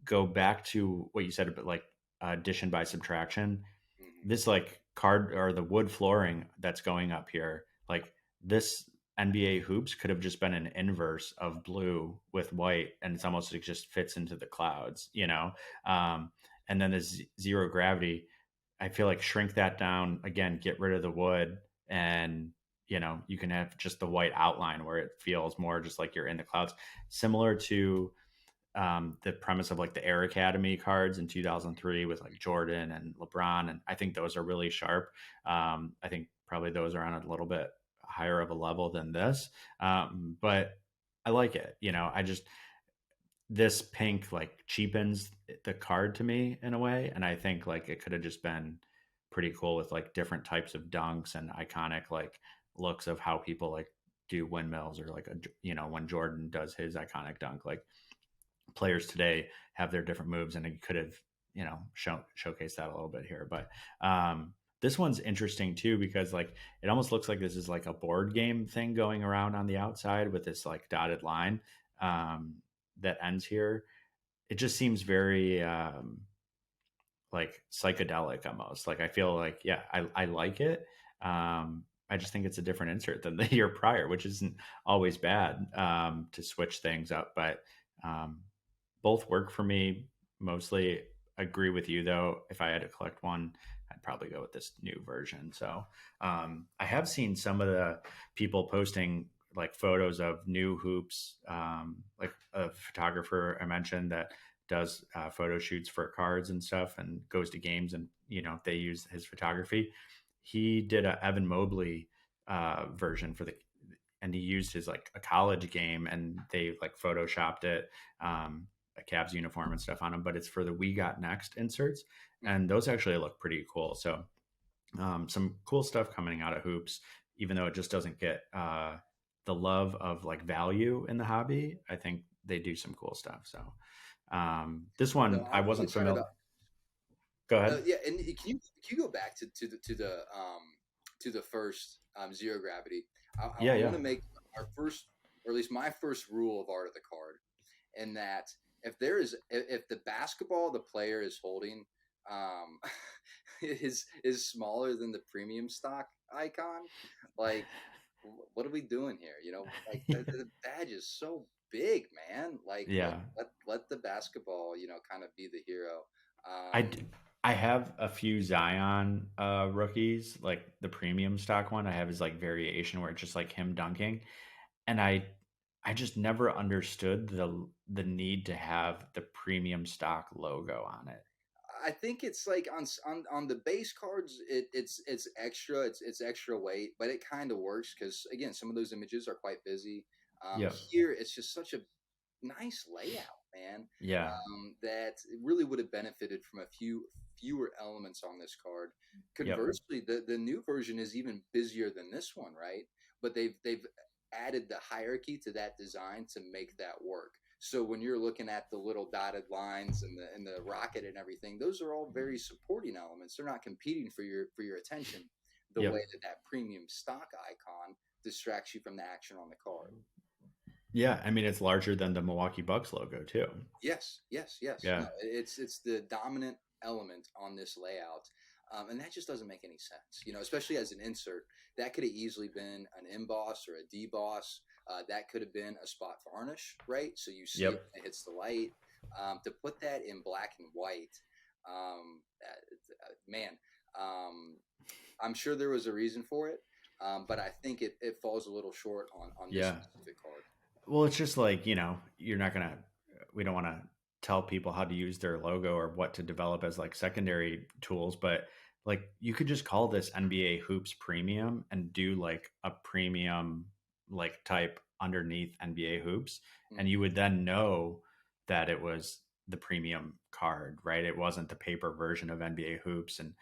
go back to what you said about like addition by subtraction. Hmm. This like card or the wood flooring that's going up here, like this NBA hoops could have just been an inverse of blue with white, and it's almost it just fits into the clouds, you know. Um, and then the zero gravity, I feel like shrink that down again, get rid of the wood, and you can have just the white outline where it feels more just like you're in the clouds, similar to the premise of like the Air Academy cards in 2003 with like Jordan and LeBron. And I think those are really sharp. I think probably those are on a little bit higher of a level than this. But I like it. This pink like cheapens the card to me in a way. And I think like it could have just been pretty cool with like different types of dunks and iconic like looks of how people like do windmills or like when Jordan does his iconic dunk, like players today have their different moves, and it could have showcased that a little bit here. But this one's interesting too because like it almost looks like this is like a board game thing going around on the outside with this like dotted line um, that ends here. It just seems very like psychedelic almost. Like I feel like I like it. I just think it's a different insert than the year prior, which isn't always bad to switch things up, but um, both work for me. Mostly agree with you though. If I had to collect one, I'd probably go with this new version. So I have seen some of the people posting like photos of new hoops, like a photographer I mentioned that does photo shoots for cards and stuff and goes to games, and they use his photography. He did a Evan Mobley version for the and he used his like a college game, and they like photoshopped it, a Cavs uniform and stuff on him, but it's for the We Got Next inserts, and those actually look pretty cool. So some cool stuff coming out of hoops, even though it just doesn't get the love of like value in the hobby. I think they do some cool stuff. So this No, one I I'm really wasn't excited familiar. about. Go ahead. Yeah, and can you go back to the first zero gravity? Yeah, I want yeah. to make our first, or at least my first rule of art of the card, in that if the basketball the player is holding um, is smaller than the premium stock icon, like what are we doing here? Like the badge is so big, man. Like Yeah. let the basketball kind of be the hero. I d- I have a few Zion rookies, like the premium stock one. I have his like variation where it's just like him dunking, and I just never understood the need to have the premium stock logo on it. I think it's like on the base cards, it's extra, it's extra weight, but it kind of works because again, some of those images are quite busy. Yep. Here, it's just such a nice layout, man. Yeah. That it really would have benefited from a fewer elements on this card. Yep. Conversely, the new version is even busier than this one, right? But they've added the hierarchy to that design to make that work. So when you're looking at the little dotted lines and the rocket and everything, those are all very supporting elements. They're not competing for your attention the way Yep. that premium stock icon distracts you from the action on the card. Yeah. I mean, it's larger than the Milwaukee Bucks logo too. Yes, yes, yes. No, Yeah. it's the dominant element on this layout, and that just doesn't make any sense. Especially as an insert, that could have easily been an emboss or a deboss. That could have been a spot varnish, right? So you see it Yep. when it hits the light. To put that in black and white, man, I'm sure there was a reason for it. But I think it falls a little short on this Yeah. specific card. Well, it's just like, you're not going to, we don't want to tell people how to use their logo or what to develop as like secondary tools, but like you could just call this NBA Hoops Premium and do like a premium like type underneath NBA Hoops. And Mhm. you would then know that it was the premium card, right? It wasn't the paper version of NBA Hoops. And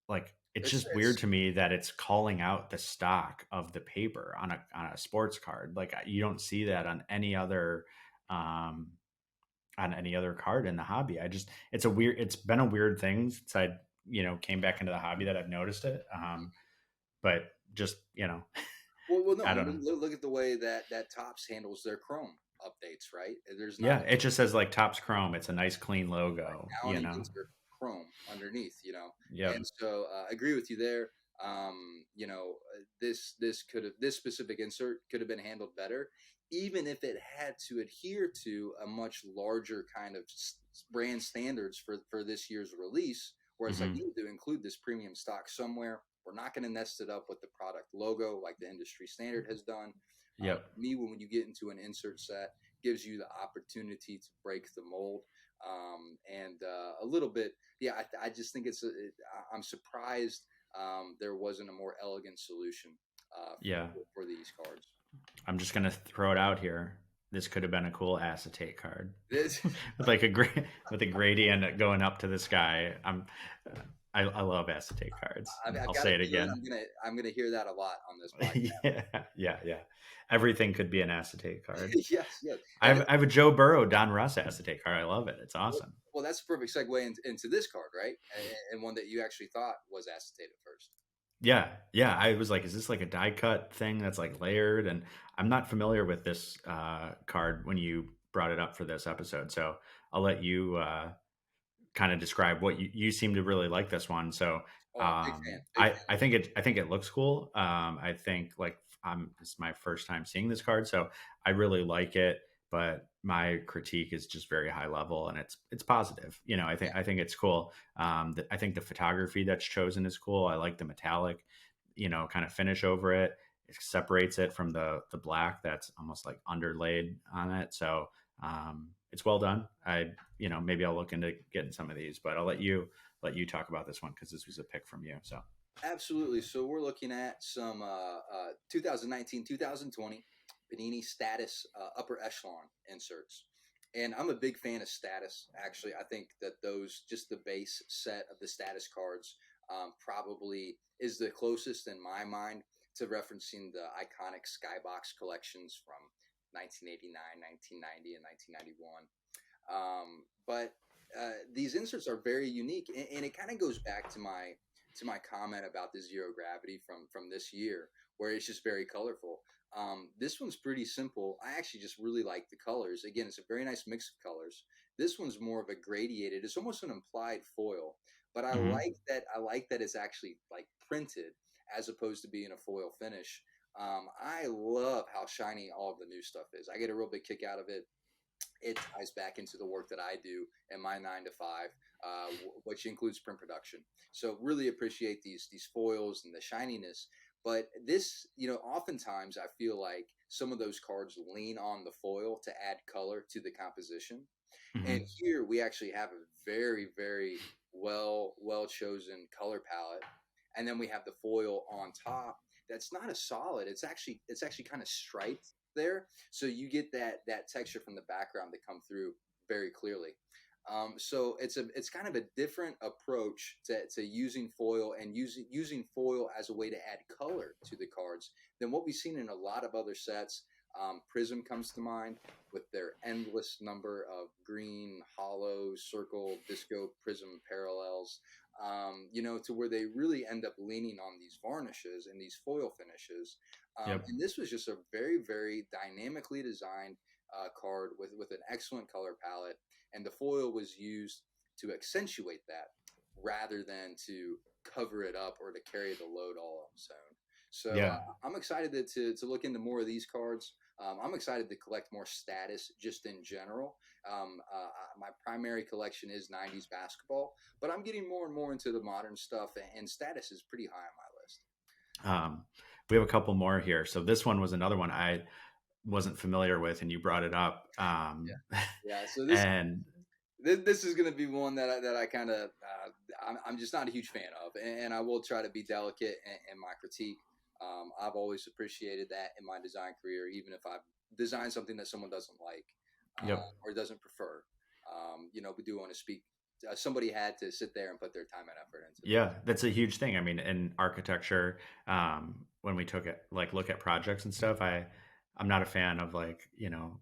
like it's just weird It's to me that it's calling out the stock of the paper on a sports card. Like you don't see that um on any other card in the hobby. It's been a weird thing since I came back into the hobby that I've noticed it. But just well, no. I I don't know. mean, look at the way that Topps handles their Chrome updates, right? There's not Yeah, it just says like Topps Chrome. It's a nice clean right logo. now, and you insert Chrome underneath, Yep. and so I agree with you there. This specific insert could have been handled better, even if it had to adhere to a much larger kind of brand standards for this year's release, where it's like Hmm. we need to include this premium stock somewhere. We're not going to nest it up with the product logo like the industry standard has done. Yep. When you get into an insert set, gives you the opportunity to break the mold, and a little bit. Yeah, I just think I'm surprised there wasn't a more elegant solution Yeah. for these cards. I'm just gonna throw it out here. This could have been a cool acetate card This, with like with a gradient going up to the sky. I love acetate cards. I've I'll got a say it feeling again. I'm gonna hear that a lot on this podcast. Yeah, yeah, yeah. Everything could be an acetate card. Yes, yes, I and have, I have a Joe Burrow Don Russ acetate card. I love it. It's awesome. well, that's a perfect segue into this card, right? And one that you actually thought was acetate at first. Yeah, yeah. I was like, is this like a die cut thing that's like layered? And I'm not familiar with this card when you brought it up for this episode. So I'll let you kind of describe what you seem to really like this one. So Oh, big fan, big I fan. think it looks cool. I think like it's my first time seeing this card, so I really like it. But my critique is just very high level, and it's positive. Yeah, I think it's cool. I think the photography that's chosen is cool. I like the metallic, kind of finish over it. It separates it from the black that's almost like underlaid on it. So it's well done. Maybe I'll look into getting some of these, but I'll let you talk about this one because this was a pick from you. So absolutely. So we're looking at some 2019, 2020 Panini Status upper echelon inserts. And I'm a big fan of Status. Actually, I think that those, just the base set of the Status cards, probably is the closest in my mind to referencing the iconic Skybox collections from 1989, 1990, and 1991. But these inserts are very unique, and it kind of goes back to my comment about the zero gravity from this year, where it's just very colorful. This one's pretty simple. I actually just really like the colors. Again, it's a very nice mix of colors. This one's more of a gradiated. It's almost an implied foil, but I hmm like that. I like that it's actually like printed as opposed to being a foil finish. I love how shiny all of the new stuff is. I get a real big kick out of it. It ties back into the work that I do in my 9 to 5, which includes print production. So really appreciate these foils and the shininess. But this, oftentimes I feel like some of those cards lean on the foil to add color to the composition. And hmm here we actually have a very, very well chosen color palette, and then we have the foil on top. That's not a solid. It's actually kind of striped there, so you get that texture from the background that come through very clearly. So it's kind of a different approach to using foil and using foil as a way to add color to the cards than what we've seen in a lot of other sets. Prism comes to mind with their endless number of green, hollow, circle, disco prism parallels, to where they really end up leaning on these varnishes and these foil finishes. Yep. And this was just a very, very dynamically designed card with an excellent color palette, and the foil was used to accentuate that rather than to cover it up or to carry the load all on its own. So Yeah. I'm excited to look into more of these cards. I'm excited to collect more Status just in general. My primary collection is 90s basketball, but I'm getting more and more into the modern stuff, and Status is pretty high on my list. Um, we have a couple more here. So this one was another one I wasn't familiar with, and you brought it up. Yeah. So this And this is going to be one that I kind of I'm just not a huge fan of, and I will try to be delicate in my critique. I've always appreciated that in my design career, even if I've designed something that someone doesn't like yep, or doesn't prefer. We do want to speak. Somebody had to sit there and put their time and effort into this. yeah, that's a huge thing. I mean, in architecture, when we took it like look at projects and stuff, I'm not a fan of like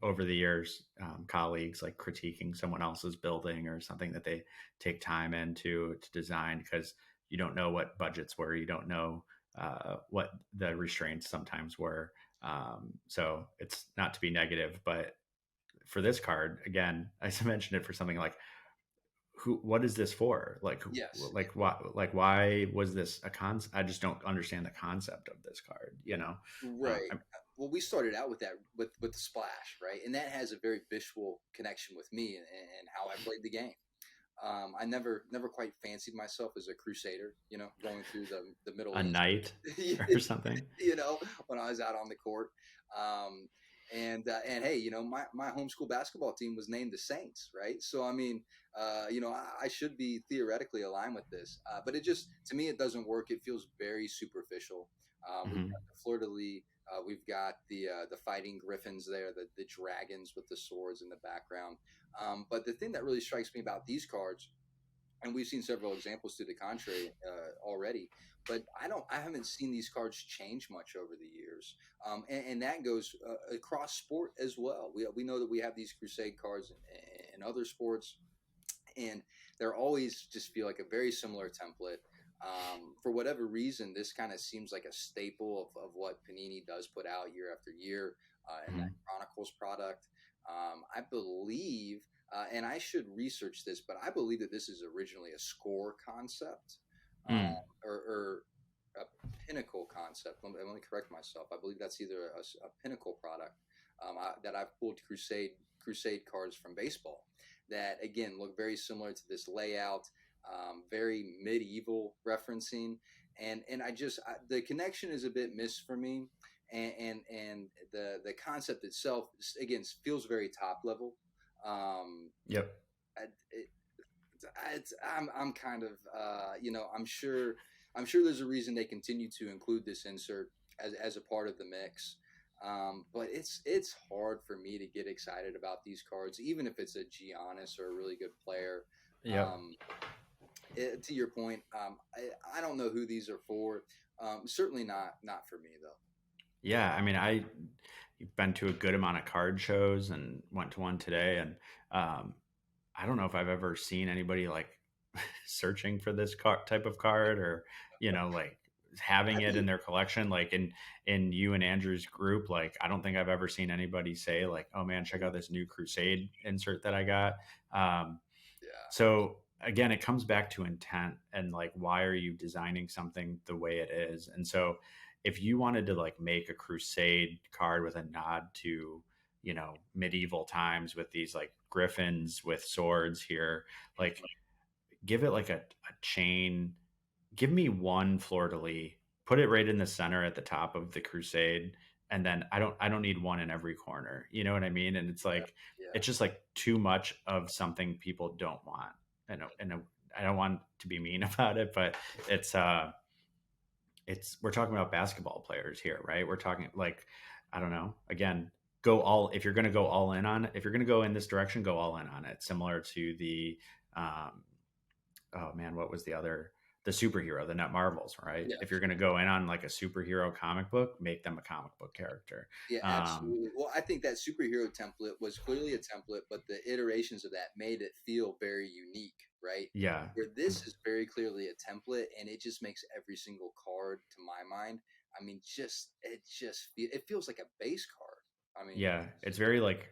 over the years colleagues like critiquing someone else's building or something that they take time into to design because you don't know what budgets were, you don't know what the restraints sometimes were. So it's not to be negative, but for this card, again, I mentioned it for something like what is this for? Yes, Why was this a I just don't understand the concept of this card, right. Well, we started out with that with the splash, right, and that has a very visual connection with me and how I played the game. I never quite fancied myself as a crusader, going through the Middle a East, knight or something. when I was out on the court. Um, and hey, my homeschool basketball team was named the Saints, right? So I mean, I should be theoretically aligned with this, but it just to me it doesn't work. It feels very superficial. We've Hmm. got the fleur de lis. We've got the fighting griffins there, the dragons with the swords in the background. But the thing that really strikes me about these cards, and we've seen several examples to the contrary already, but I haven't seen these cards change much over the years, and that goes across sport as well. We know that we have these crusade cards in other sports, and they're always just feel like a very similar template. For whatever reason, this kind of seems like a staple of what Panini does put out year after year in that Hmm. Chronicles product. I believe, and I should research this, but I believe that this is originally a score concept Mm. or a pinnacle concept. Let me correct myself. I believe that's either a pinnacle product that I've pulled crusade cards from baseball that again look very similar to this layout, very medieval referencing, and the connection is a bit missed for me, and the concept itself again feels very top level. Um, Yep. it, I'm kind of I'm sure there's a reason they continue to include this insert as a part of the mix. But it's hard for me to get excited about these cards, even if it's a Giannis or a really good player. Yep. Um, to your point, I don't know who these are for. Certainly not for me though. Yeah. I mean, I've been to a good amount of card shows and went to one today, and um, I don't know if I've ever seen anybody like searching for this type of card or like having I it in think their collection like in you and Andrew's group. Like I don't think I've ever seen anybody say like, oh man, check out this new crusade insert that I got. um, yeah. so again, it comes back to intent and like why are you designing something the way it is. And so if you wanted to like make a crusade card with a nod to medieval times with these like griffins with swords here, like give it like a chain. Give me one fleur de lis, put it right in the center at the top of the crusade, and then I don't need one in every corner. You know what I mean? And it's Yeah, like yeah. it's just like too much of something people don't want. And I don't want to be mean about it, but it's we're talking about basketball players here, right? We're talking like I don't know. Again, go all if you're going to go all in on it. If you're going to go in this direction, go all in on it. Similar to the um, oh man, what was the superhero, the Net Marvels, right? Yeah. If you're going to go in on like a superhero comic book, make them a comic book character. Yeah, Um, absolutely. Well, I think that superhero template was clearly a template, but the iterations of that made it feel very unique, right? yeah, Where this is very clearly a template, and it just makes every single card, to my mind, I mean, it feels like a base card. I mean, yeah, it's very like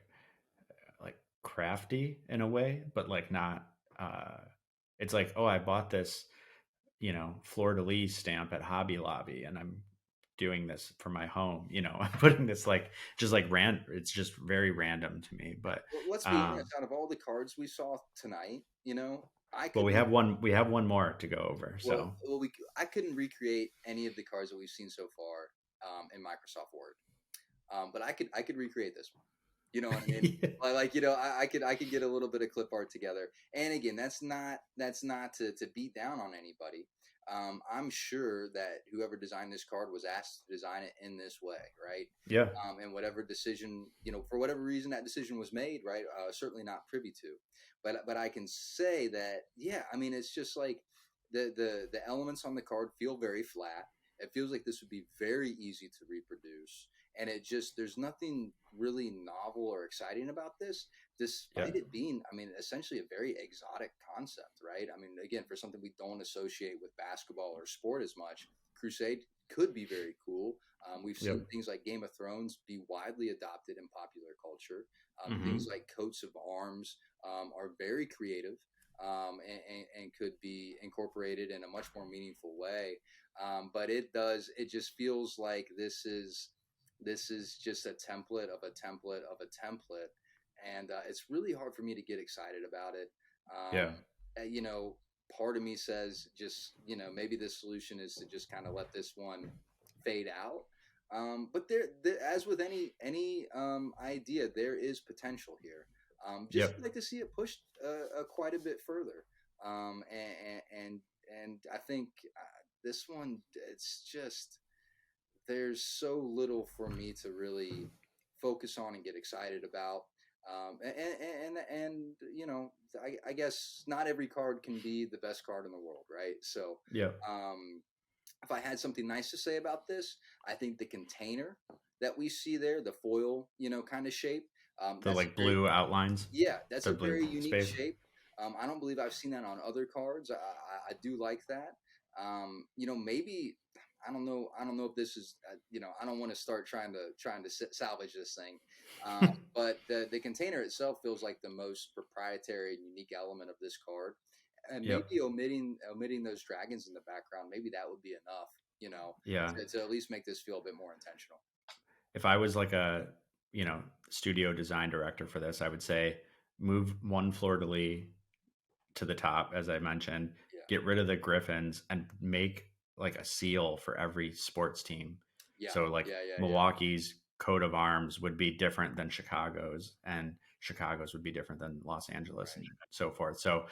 crafty in a way, but like not. Uh, it's like, oh, I bought this, fleur de lis stamp at Hobby Lobby, and I'm doing this for my home. I'm putting this like just like It's just very random to me, but let's be honest. um, Out of all the cards we saw tonight, I well, couldn't. we have one more to go over. Well, So I couldn't recreate any of the cards that we've seen so far. in Microsoft Word. But I could recreate this one. You know what I mean? Like, I could get a little bit of clip art together. And again, that's not to beat down on anybody. I'm sure that whoever designed this card was asked to design it in this way, right? Yeah. And whatever decision, for whatever reason that decision was made, right? Certainly not privy to. But I can say that, yeah, I mean, it's just like the elements on the card feel very flat. It feels like this would be very easy to reproduce, and there's nothing really novel or exciting about this, despite it being, I mean, essentially a very exotic concept, right? I mean, again, for something we don't associate with basketball or sport as much, Crusade could be very cool. We've seen things like Game of Thrones be widely adopted in popular culture. Things like coats of arms are very creative, and could be incorporated in a much more meaningful way. But it just feels like this is just a template of a template of a template, and it's really hard for me to get excited about it. Part of me says, just, maybe the solution is to just kind of let this one fade out. But there, as with any idea, there is potential here. I'd like to see it pushed quite a bit further. And I think this one, it's just, there's so little for me to really focus on and get excited about. And I guess not every card can be the best card in the world, right? So if I had something nice to say about this, I think the container that we see there, the foil, kind of shape, the like blue outlines. Yeah, that's a very unique shape. I don't believe I've seen that on other cards. I do like that. Maybe, I don't know if this is, I don't want to start trying to salvage this thing. But the container itself feels like the most proprietary and unique element of this card. And maybe omitting those dragons in the background, maybe that would be enough, to at least make this feel a bit more intentional. If I was like a, studio design director for this, I would say move one fleur-de-lis to the top, as I mentioned, get rid of the griffins and make like a seal for every sports team. So Milwaukee's coat of arms would be different than Chicago's, and Chicago's would be different than Los Angeles, and so forth. So,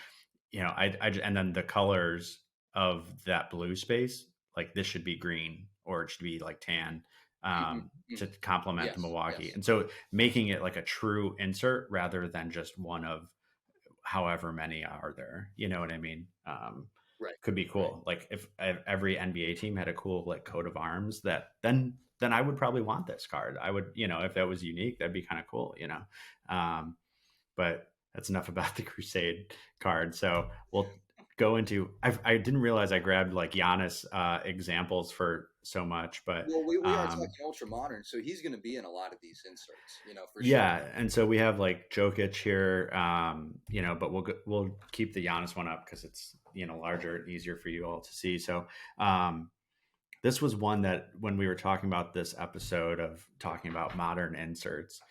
and then the colors of that blue space, like this should be green, or it should be like tan, to complement Milwaukee. Yes. And so making it like a true insert rather than just one of however many are there, you know what I mean? Could be cool. Like if every NBA team had a cool like coat of arms, that then I would probably want this card. I would, if that was unique, that'd be kind of cool, but that's enough about the Crusade card. So we'll go into, I didn't realize I grabbed like Giannis examples for so much, but we are talking ultra modern, so he's going to be in a lot of these inserts, for sure. And so we have like Jokic here, but we'll keep the Giannis one up because it's larger and easier for you all to see. So this was one that when we were talking about this episode of talking about modern inserts,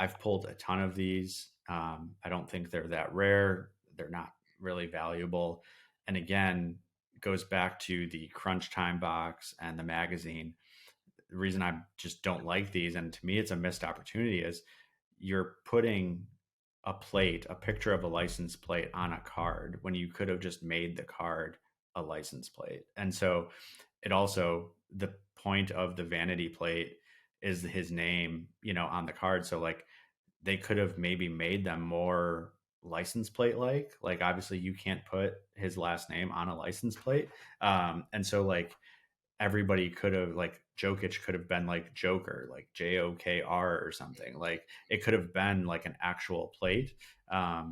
I've pulled a ton of these. I don't think they're that rare. They're not really valuable. And again, it goes back to the Crunch Time box and the magazine. The reason I just don't like these, and to me it's a missed opportunity, is you're putting a picture of a license plate on a card when you could have just made the card a license plate. And so it also, the point of the vanity plate is his name, on the card. So like they could have maybe made them more license plate like obviously you can't put his last name on a license plate, and so like everybody could have, like Jokic could have been like Joker, like Jokr or something. Like it could have been like an actual plate. I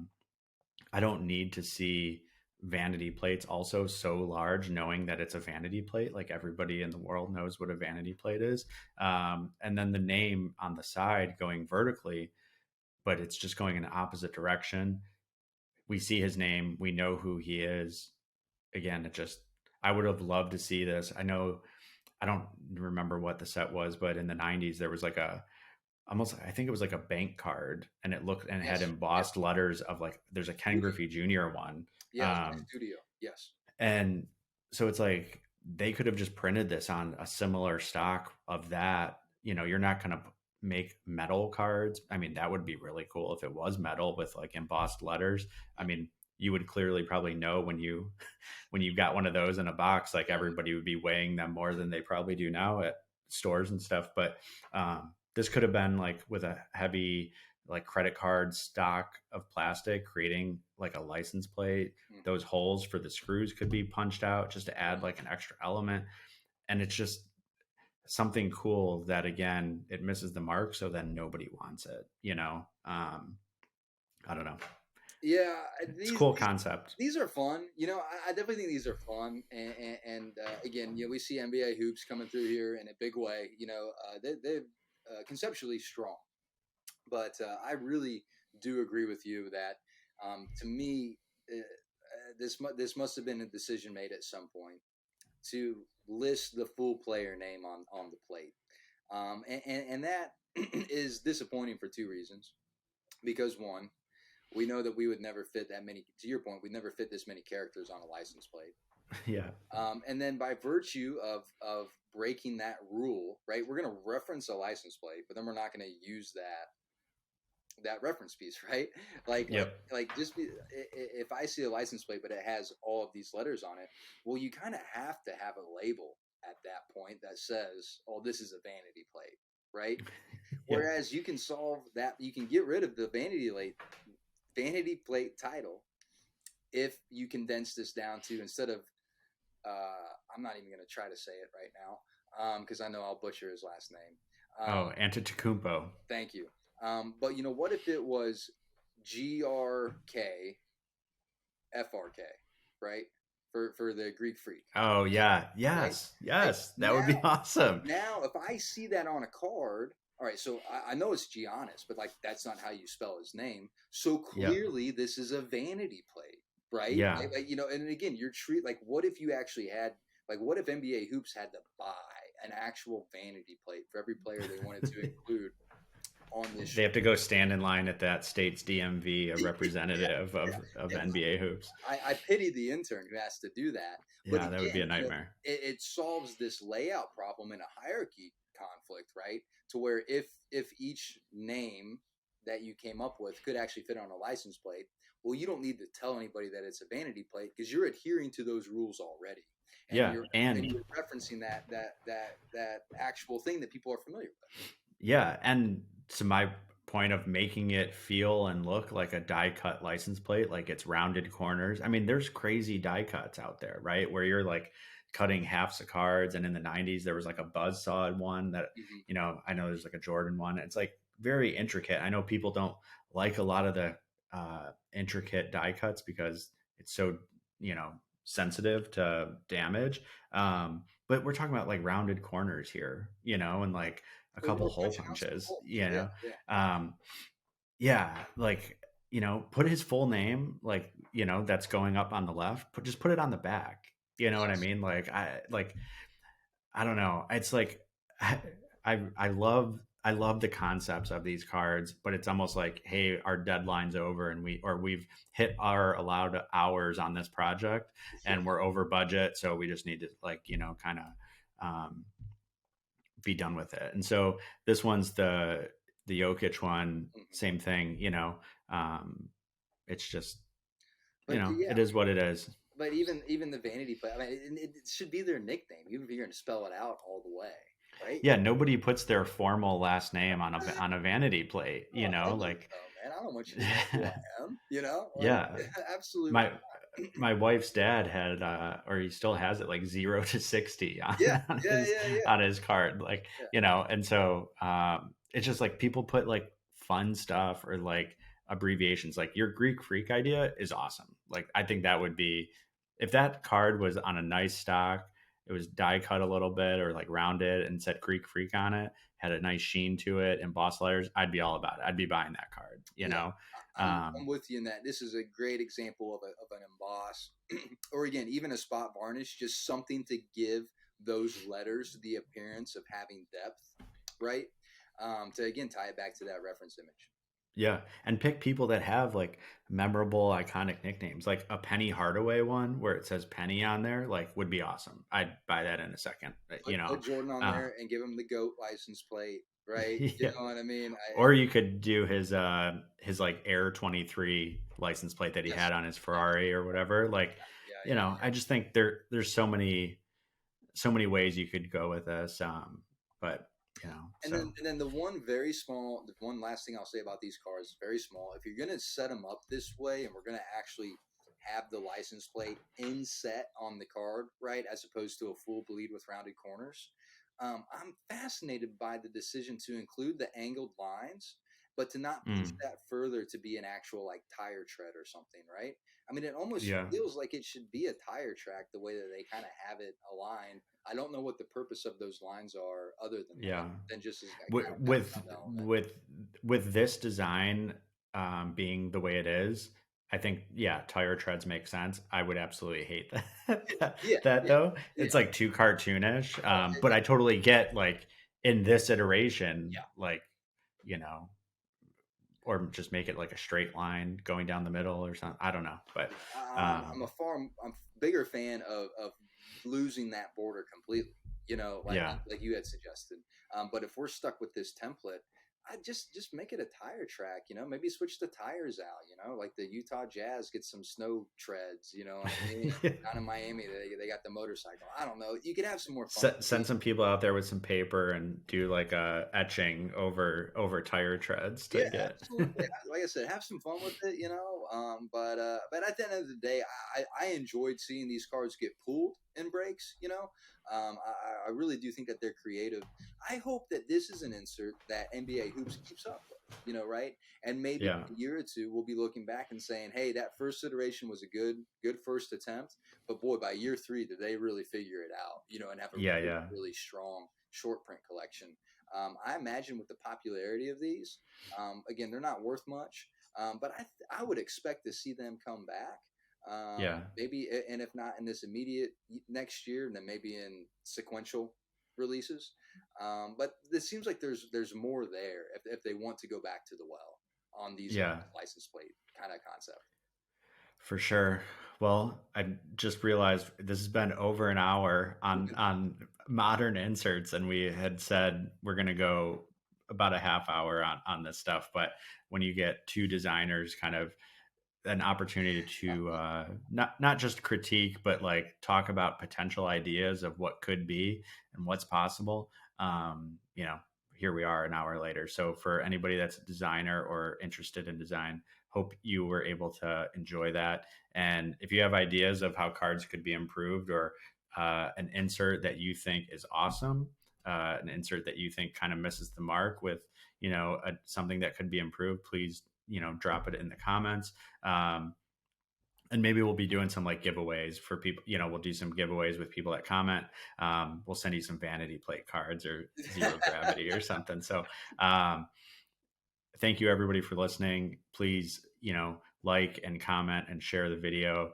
don't need to see vanity plates also so large, knowing that it's a vanity plate. Like everybody in the world knows what a vanity plate is, and then the name on the side going vertically, but it's just going in the opposite direction. We see his name. We know who he is. Again, I would have loved to see this. I don't remember what the set was, but in the 90s, there was like I think it was like a bank card, and it looked and had embossed letters of like, there's a Ken Griffey Jr. one. Studio. Yes. And so it's like, they could have just printed this on a similar stock of that. You're not going to make metal cards. I mean, that would be really cool if it was metal with like embossed letters. I mean, you would clearly probably know when you when you got one of those in a box, like everybody would be weighing them more than they probably do now at stores and stuff. But this could have been like with a heavy like credit card stock of plastic, creating like a license plate. Those holes for the screws could be punched out just to add like an extra element. And it's just something cool that, again, it misses the mark. So then nobody wants it. I don't know. Yeah, It's a cool concept. These are fun. I definitely think these are fun. And again, we see NBA hoops coming through here in a big way. They're conceptually strong. But I really do agree with you that, to me, this must have been a decision made at some point to list the full player name on the plate. And that is disappointing for two reasons. Because one, we know that we would never fit that many. To your point, we'd never fit this many characters on a license plate. Yeah. And then by virtue of breaking that rule, right, we're going to reference a license plate, but then we're not going to use that reference piece, right? Yep. If I see a license plate, but it has all of these letters on it, well, you kind of have to have a label at that point that says, "Oh, this is a vanity plate," right? Yeah. Whereas you can solve that, you can get rid of the vanity plate title if you condense this down to, instead of, I'm not even going to try to say it right now because I know I'll butcher his last name. Antetokounmpo. Thank you. But what if it was GRK FRK, right? For the Greek Freak. Oh yeah, yes, right? Yes, that would be awesome. Now, if I see that on a card, all right, so I know it's Giannis, but like that's not how you spell his name. So clearly, this is a vanity plate, right? Yeah. And again, what if you actually had, what if NBA Hoops had to buy an actual vanity plate for every player they wanted to include? They have to go stand in line at that state's DMV, a representative of NBA Hoops. I pity the intern who has to do that. But yeah, that would be a nightmare. It solves this layout problem in a hierarchy conflict, right? To where if each name that you came up with could actually fit on a license plate, well, you don't need to tell anybody that it's a vanity plate because you're adhering to those rules already. And you're referencing that actual thing that people are familiar with. Yeah, and to my point of making it feel and look like a die cut license plate, like it's rounded corners. I mean, there's crazy die cuts out there, right? Where you're like cutting halves of cards. And in the 90s, there was like a buzzsaw one that, I know there's like a Jordan one. It's like very intricate. I know people don't like a lot of the intricate die cuts because it's so, sensitive to damage. But we're talking about like rounded corners here, and like a couple hole punches, put his full name, that's going up on the left, just put it on the back. You know what I mean? I don't know. It's like, I love the concepts of these cards, but it's almost like, hey, our deadline's over and we've hit our allowed hours on this project and we're over budget. So we just need to kind of, be done with it. And so this one's the Jokic one, same thing, it's just, it is what it is. But even the vanity plate, I mean, it should be their nickname, even if you're going to spell it out all the way, right? Yeah, nobody puts their formal last name on a vanity plate, man, I don't want you to know who I am, Yeah, absolutely. My wife's dad had, or he still has it, like 0 to 60 on his card, and so it's just like people put like fun stuff or like abbreviations. Like your Greek Freak idea is awesome. Like I think that would be, if that card was on a nice stock, it was die cut a little bit or like rounded and said Greek Freak on it, had a nice sheen to it, embossed letters, I'd be all about it. I'd be buying that card, I'm with you in that. This is a great example of an emboss or again, even a spot varnish, just something to give those letters the appearance of having depth, right? To again, tie it back to that reference image. Yeah, and pick people that have like memorable, iconic nicknames. Like a Penny Hardaway one where it says Penny on there, like would be awesome. I'd buy that in a second. You Put know, Jordan on uh, there and give him the GOAT license plate, right? You yeah. know what I mean? Or you could do his like Air 23 license plate that he Yes, had on his yes, Ferrari or whatever. Like, yeah, you yeah, know, I just think there's so many ways you could go with this. But you know, so and then the one last thing I'll say about these cars is very small. If you're gonna set them up this way, and we're gonna actually have the license plate inset on the card, right, as opposed to a full bleed with rounded corners, I'm fascinated by the decision to include the angled lines, but to not push mm, that further to be an actual like tire tread or something, right? I mean, it almost yeah. feels like it should be a tire track the way that they kind of have it aligned. I don't know what the purpose of those lines are other than that, Yeah. than just as a with kind of with background element. with with this design being the way it is, I think yeah, tire treads make sense. I would absolutely hate that Yeah, that yeah, though. yeah. It's like too cartoonish. Oh, But I totally get like in this iteration, yeah. like you know, or just make it like a straight line going down the middle or something. I don't know, but Yeah, um, I'm a bigger fan of losing that border completely. You know, yeah, like you had suggested. But if we're stuck with this template, I just make it a tire track. You know, maybe switch the tires out. You know, like the Utah Jazz get some snow treads. You know what I mean? Down in Miami, they got the motorcycle. I don't know. You could have some more fun with Send these. some people out there with some paper and do like a etching over tire treads to Yeah, get. absolutely. Like I said, have some fun with it, you know. But at the end of the day, I enjoyed seeing these cards get pulled in breaks. You know, I really do think that they're creative. I hope that this is an insert that NBA Hoops keeps up with. You know, right? And maybe Yeah, in a year or two, we'll be looking back and saying, "Hey, that first iteration was a good first attempt." But boy, by year three, did they really figure it out? You know, and have a yeah, really yeah. really strong short print collection. I imagine with the popularity of these, again, they're not worth much, but I would expect to see them come back. Yeah. Maybe, and if not in this immediate next year, then maybe in sequential releases. But it seems like there's more there if they want to go back to the well on these Yeah, license plate kind of concept. for sure. Well, I just realized this has been over an hour on modern inserts, and we had said we're going to go about a half hour on this stuff. But when you get two designers, kind of an opportunity to not just critique, but like talk about potential ideas of what could be and what's possible. You know, here we are an hour later. So for anybody that's a designer or interested in design, hope you were able to enjoy that. And if you have ideas of how cards could be improved or an insert that you think is awesome, an insert that you think kind of misses the mark with, you know, something that could be improved, please, you know, drop it in the comments. Um, and maybe we'll be doing some like giveaways for people. You know, we'll do some giveaways with people that comment. We'll send you some vanity plate cards or zero gravity or something. So, um, thank you everybody for listening. Please, you know, like and comment and share the video.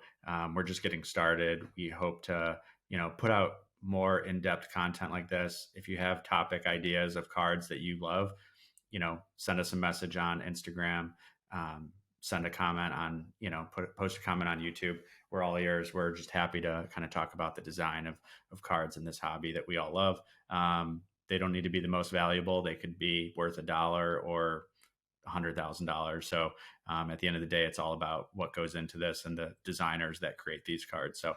We're just getting started. We hope to, you know, put out more in-depth content like this. If you have topic ideas of cards that you love, you know, send us a message on Instagram, um, send a comment on, you know, post a comment on YouTube. We're all ears. We're just happy to kind of talk about the design of cards in this hobby that we all love. They don't need to be the most valuable. They could be worth $1 or $100,000. So at the end of the day, it's all about what goes into this and the designers that create these cards. So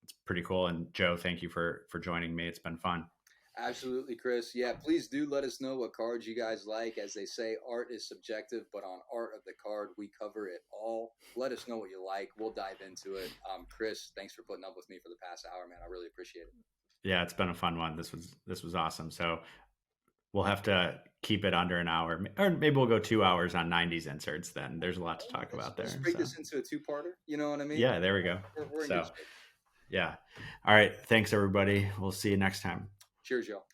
it's pretty cool. And Joe, thank you for joining me. It's been fun. Absolutely, Chris. Yeah, please do let us know what cards you guys like. As they say, art is subjective, but on Art of the Card, we cover it all. Let us know what you like. We'll dive into it. Chris, thanks for putting up with me for the past hour, man. I really appreciate it. Yeah, it's been a fun one. This was awesome. So we'll have to keep it under an hour, or maybe we'll go 2 hours on '90s inserts. Then there's a lot to talk about Let's there. break So this into a two-parter. You know what I mean? yeah, there we go. We're in good So shape. yeah, all right. Thanks everybody. We'll see you next time. Cheers, y'all.